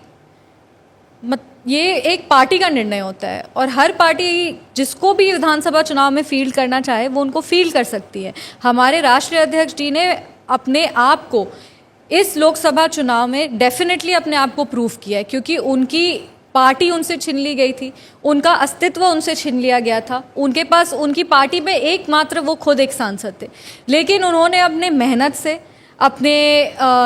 ये एक पार्टी का निर्णय होता है और हर पार्टी जिसको भी विधानसभा चुनाव में फील्ड करना चाहे वो उनको फील्ड कर सकती है। हमारे राष्ट्रीय अध्यक्ष जी ने अपने आप को इस लोकसभा चुनाव में डेफिनेटली अपने आप को प्रूव किया है, क्योंकि उनकी पार्टी उनसे छीन ली गई थी, उनका अस्तित्व उनसे छीन लिया गया था, उनके पास उनकी पार्टी में एकमात्र वो खुद एक सांसद थे, लेकिन उन्होंने अपने मेहनत से, अपने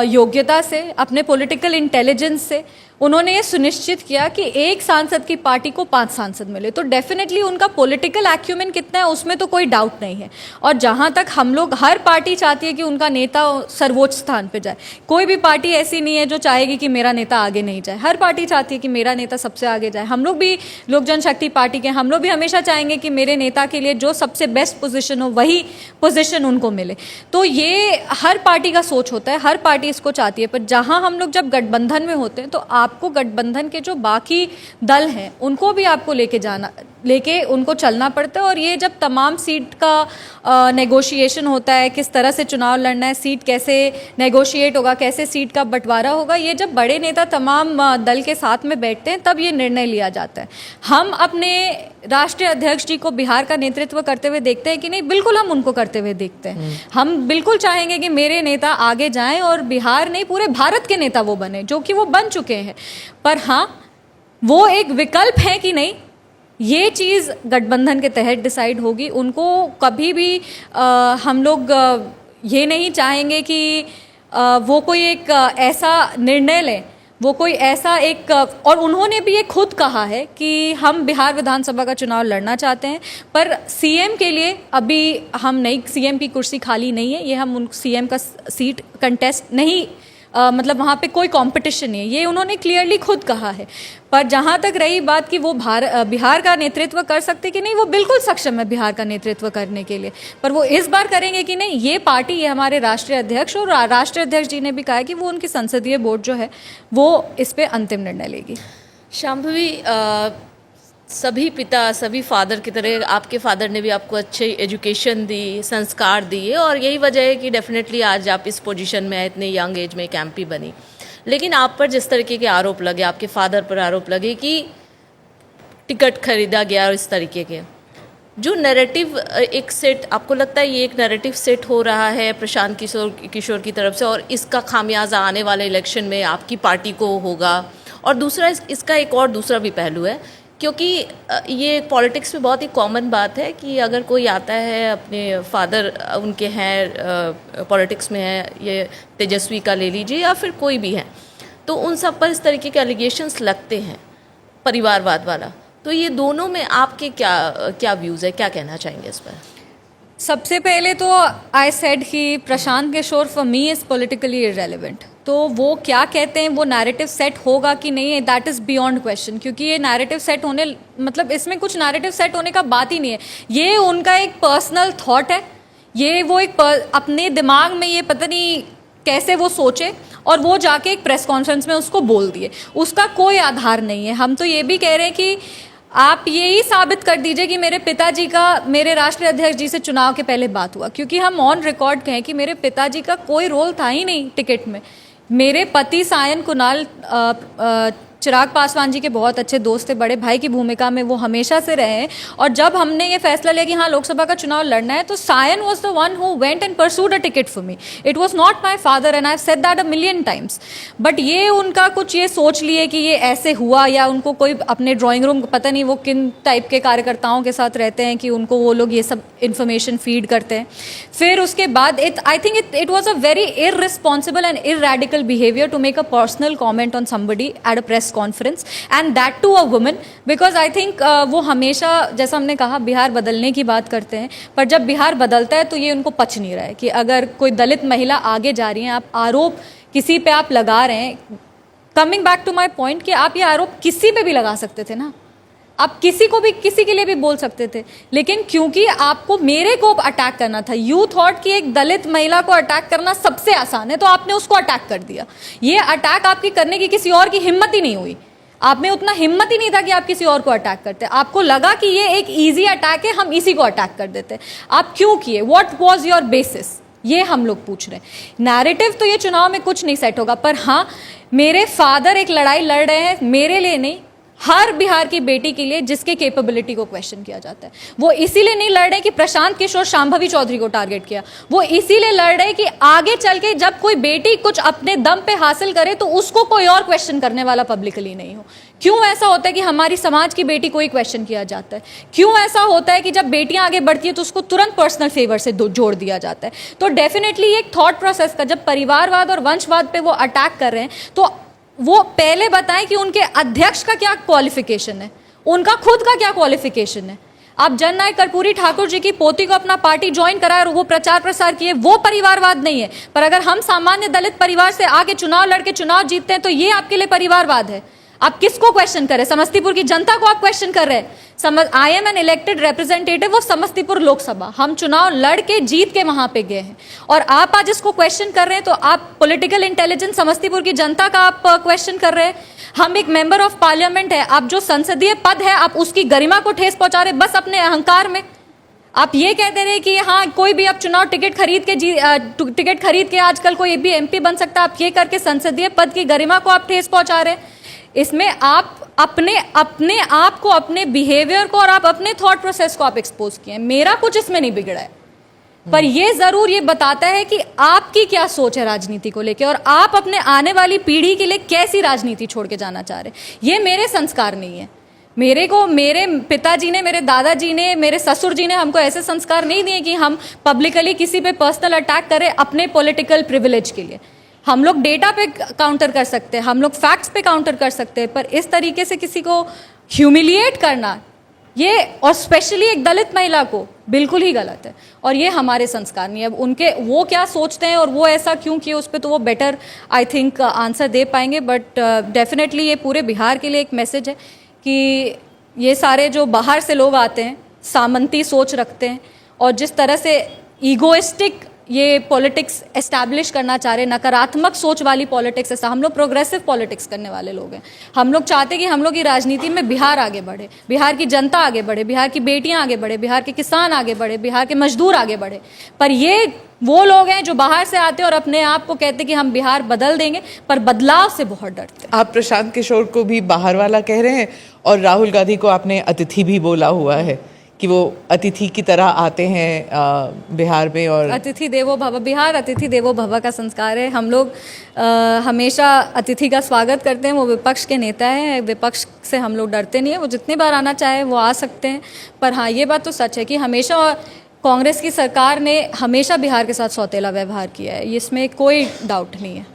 योग्यता से, अपने पॉलिटिकल इंटेलिजेंस से उन्होंने ये सुनिश्चित किया कि एक सांसद की पार्टी को 5 सांसद मिले। तो डेफिनेटली उनका पॉलिटिकल एक्यूमेन कितना है उसमें तो कोई डाउट नहीं है। और जहाँ तक हम लोग, हर पार्टी चाहती है कि उनका नेता सर्वोच्च स्थान पे जाए, कोई भी पार्टी ऐसी नहीं है जो चाहेगी कि मेरा नेता आगे नहीं जाए, हर पार्टी चाहती है कि मेरा नेता सबसे आगे जाए। हम लोग भी लोक जनशक्ति पार्टी के, हम लोग भी हमेशा चाहेंगे कि मेरे नेता के लिए जो सबसे बेस्ट पोजिशन हो वही पोजिशन उनको मिले। तो ये हर पार्टी का सोच होता है, हर पार्टी इसको चाहती है। पर जहाँ हम लोग जब गठबंधन में होते हैं तो आपको गठबंधन के जो बाकी दल हैं उनको भी आपको लेके उनको चलना पड़ता है। और ये जब तमाम सीट का नेगोशिएशन होता है, किस तरह से चुनाव लड़ना है, सीट कैसे नेगोशिएट होगा, कैसे सीट का बंटवारा होगा, ये जब बड़े नेता तमाम दल के साथ में बैठते हैं तब ये निर्णय लिया जाता है। हम अपने राष्ट्रीय अध्यक्ष जी को बिहार का नेतृत्व करते हुए देखते हैं कि नहीं? बिल्कुल हम उनको करते हुए देखते हैं। हम बिल्कुल चाहेंगे कि मेरे नेता आगे जाएं और बिहार नहीं पूरे भारत के नेता वो बने, जो कि वो बन चुके हैं। पर हाँ, वो एक विकल्प है कि नहीं, ये चीज़ गठबंधन के तहत डिसाइड होगी। उनको कभी भी हम लोग ये नहीं चाहेंगे कि वो कोई एक ऐसा निर्णय लें, वो कोई ऐसा एक, और उन्होंने भी ये खुद कहा है कि हम बिहार विधानसभा का चुनाव लड़ना चाहते हैं, पर सीएम के लिए अभी हम नहीं, सीएम की कुर्सी खाली नहीं है, ये हम उन सीएम का सीट कंटेस्ट नहीं, मतलब वहाँ पे कोई कंपटीशन नहीं है, ये उन्होंने क्लियरली खुद कहा है। पर जहाँ तक रही बात कि वो बिहार का नेतृत्व कर सकते कि नहीं, वो बिल्कुल सक्षम है बिहार का नेतृत्व करने के लिए। पर वो इस बार करेंगे कि नहीं, ये पार्टी, ये हमारे राष्ट्रीय अध्यक्ष, और राष्ट्रीय अध्यक्ष जी ने भी कहा है कि वो उनकी संसदीय बोर्ड जो है वो इस पर अंतिम निर्णय लेगी। शांभवी, सभी पिता, सभी फादर की तरह आपके फादर ने भी आपको अच्छी एजुकेशन दी, संस्कार दिए, और यही वजह है कि डेफिनेटली आज आप इस पोजीशन में हैं, इतने यंग एज में कैंपी बनी। लेकिन आप पर जिस तरीके के आरोप लगे, आपके फादर पर आरोप लगे कि टिकट खरीदा गया और इस तरीके के जो नैरेटिव एक सेट, आपको लगता है ये एक नैरेटिव सेट हो रहा है प्रशांत किशोर की तरफ से, और इसका खामियाजा आने वाले इलेक्शन में आपकी पार्टी को होगा? और दूसरा, इसका एक और दूसरा भी पहलू है, क्योंकि ये पॉलिटिक्स में बहुत ही कॉमन बात है कि अगर कोई आता है, अपने फादर उनके हैं पॉलिटिक्स में है, ये तेजस्वी का ले लीजिए या फिर कोई भी है, तो उन सब पर इस तरीके के एलिगेशंस लगते हैं, परिवारवाद वाला। तो ये दोनों में आपके क्या व्यूज़ है, क्या कहना चाहेंगे इस पर? सबसे पहले तो आई सेड कि Prashant Kishor for me is politically irrelevant. तो वो क्या कहते हैं, वो नैरेटिव सेट होगा कि नहीं, दैट इज़ बियॉन्ड क्वेश्चन, क्योंकि ये नैरेटिव सेट होने, मतलब इसमें कुछ नैरेटिव सेट होने का बात ही नहीं है। ये उनका एक पर्सनल थॉट है, ये वो एक अपने दिमाग में ये पता नहीं कैसे वो सोचे और वो जाके एक प्रेस कॉन्फ्रेंस में उसको बोल दिए, उसका कोई आधार नहीं है। हम तो ये भी कह रहे हैं कि आप यही साबित कर दीजिए कि मेरे पिताजी का मेरे राष्ट्रीय अध्यक्ष जी से चुनाव के पहले बात हुआ, क्योंकि हम ऑन रिकॉर्ड कहें कि मेरे पिताजी का कोई रोल था ही नहीं टिकट में। मेरे पति सायन कुणाल चिराग पासवान जी के बहुत अच्छे दोस्त थे, बड़े भाई की भूमिका में वो हमेशा से रहे हैं। और जब हमने ये फैसला लिया कि हाँ लोकसभा का चुनाव लड़ना है, तो Sayan was the one who went and pursued a ticket for me. It was not my father and I have said that a million times. But ये उनका कुछ ये सोच लिए कि ये ऐसे हुआ, या उनको कोई अपने ड्राइंग रूम, पता नहीं वो किन टाइप के कार्यकर्ताओं के साथ रहते हैं कि उनको वो लोग ये सब इन्फॉर्मेशन फीड करते हैं। फिर उसके बाद I think it was a very irresponsible and irradical behaviour to make a personal comment on somebody at a press conference and that to a woman, because I think वो हमेशा, जैसा हमने कहा, बिहार बदलने की बात करते हैं, पर जब बिहार बदलता है तो ये उनको पच नहीं रहा है कि अगर कोई दलित महिला आगे जा रही है, आप आरोप किसी पे आप लगा रहे हैं। Coming back to my point कि आप ये आरोप किसी पे भी लगा सकते थे ना, आप किसी को भी, किसी के लिए भी बोल सकते थे, लेकिन क्योंकि आपको मेरे को अटैक करना था, यू थॉट कि एक दलित महिला को अटैक करना सबसे आसान है, तो आपने उसको अटैक कर दिया। ये अटैक आपकी करने की किसी और की हिम्मत ही नहीं हुई, आप में उतना हिम्मत ही नहीं था कि आप किसी और को अटैक करते। आपको लगा कि ये एक इजी अटैक है, हम इसी को अटैक कर देते। आप क्यों किए? What was your basis? ये हम लोग पूछ रहे हैं। नैरेटिव तो ये चुनाव में कुछ नहीं सेट होगा, पर हाँ, मेरे फादर एक लड़ाई लड़ रहे हैं, मेरे लिए नहीं, हर बिहार की बेटी के लिए जिसके कैपेबिलिटी को क्वेश्चन किया जाता है। वो इसीलिए नहीं लड़ रहे कि प्रशांत किशोर शांभवी चौधरी को टारगेट किया, वो इसीलिए लड़ रहे कि आगे चल के जब कोई बेटी कुछ अपने दम पे हासिल करे तो उसको कोई और क्वेश्चन करने वाला पब्लिकली नहीं हो। क्यों ऐसा होता है कि हमारी समाज की बेटी को ही क्वेश्चन किया जाता है? क्यों ऐसा होता है कि जब बेटियां आगे बढ़ती है तो उसको तुरंत पर्सनल फेवर से जोड़ दिया जाता है? तो डेफिनेटली एक थॉट प्रोसेस का, जब परिवारवाद और वंशवाद पे वो अटैक कर रहे हैं, तो वो पहले बताएं कि उनके अध्यक्ष का क्या क्वालिफिकेशन है, उनका खुद का क्या क्वालिफिकेशन है। आप जननायक कर्पूरी ठाकुर जी की पोती को अपना पार्टी ज्वाइन कराए और वो प्रचार प्रसार किए, वो परिवारवाद नहीं है। पर अगर हम सामान्य दलित परिवार से आके चुनाव लड़के चुनाव जीतते हैं तो ये आपके लिए परिवारवाद है। आप किसको क्वेश्चन कर रहे हैं? समस्तीपुर की जनता को आप क्वेश्चन कर रहे हैं। आई am an elected representative of Samastipur Lok Sabha, हम चुनाव लड़ के जीत के वहां पे गए हैं, और आप आज इसको क्वेश्चन कर रहे हैं, तो आप पॉलिटिकल इंटेलिजेंस समस्तीपुर की जनता का आप क्वेश्चन कर रहे हैं। हम एक मेंबर ऑफ पार्लियामेंट है, आप जो संसदीय पद है आप उसकी गरिमा को ठेस पहुंचा रहे बस अपने अहंकार में। आप ये कहते रहे कि हाँ कोई भी आप चुनाव टिकट खरीद के आजकल कोई भी एमपी बन सकता है, आप ये करके संसदीय पद की गरिमा को आप ठेस पहुंचा रहे हैं। इसमें आप अपने आप को, अपने बिहेवियर को और आप अपने थॉट प्रोसेस को आप एक्सपोज किए। मेरा कुछ इसमें नहीं बिगड़ा है, पर ये जरूर ये बताता है कि आपकी क्या सोच है राजनीति को लेके, और आप अपने आने वाली पीढ़ी के लिए कैसी राजनीति छोड़ के जाना चाह रहे हैं। ये मेरे संस्कार नहीं है। मेरे पिताजी ने, मेरे दादाजी ने, मेरे ससुर जी ने हमको ऐसे संस्कार नहीं दिए कि हम पब्लिकली किसी पे पर्सनल अटैक करें अपने पॉलिटिकल प्रिविलेज के लिए। हम लोग डेटा पे काउंटर कर सकते हैं, हम लोग फैक्ट्स पे काउंटर कर सकते हैं, पर इस तरीके से किसी को ह्यूमिलिएट करना, ये, और स्पेशली एक दलित महिला को, बिल्कुल ही गलत है। और ये हमारे संस्कार नहीं है। अब उनके वो क्या सोचते हैं और वो ऐसा क्यों किए, उस पर तो वो बेटर आई थिंक आंसर दे पाएंगे। बट डेफिनेटली ये पूरे बिहार के लिए एक मैसेज है कि ये सारे जो बाहर से लोग आते हैं, सामंती सोच रखते हैं, और जिस तरह से ईगोइस्टिक ये पॉलिटिक्स एस्टैब्लिश करना चाह रहे हैं, नकारात्मक सोच वाली पॉलिटिक्स, ऐसा हम लोग प्रोग्रेसिव पॉलिटिक्स करने वाले लोग हैं। हम लोग चाहते हैं कि हम लोग की राजनीति में बिहार आगे बढ़े, बिहार की जनता आगे बढ़े, बिहार की बेटियां आगे बढ़े, बिहार के किसान आगे बढ़े, बिहार के मजदूर आगे बढ़े। पर ये वो लोग हैं जो बाहर से आते हैं और अपने आप को कहते हैं कि हम बिहार बदल देंगे, पर बदलाव से बहुत डरते हैं। आप प्रशांत किशोर को भी बाहर वाला कह रहे हैं, और राहुल गांधी को आपने अतिथि भी बोला हुआ है कि वो अतिथि की तरह आते हैं बिहार में। और अतिथि देवो भव, बिहार अतिथि देवो भव का संस्कार है। हम लोग हमेशा अतिथि का स्वागत करते हैं। वो विपक्ष के नेता हैं, विपक्ष से हम लोग डरते नहीं है। वो जितनी बार आना चाहे वो आ सकते हैं। पर हाँ, ये बात तो सच है कि हमेशा कांग्रेस की सरकार ने हमेशा बिहार के साथ सौतेला व्यवहार किया है, इसमें कोई डाउट नहीं है।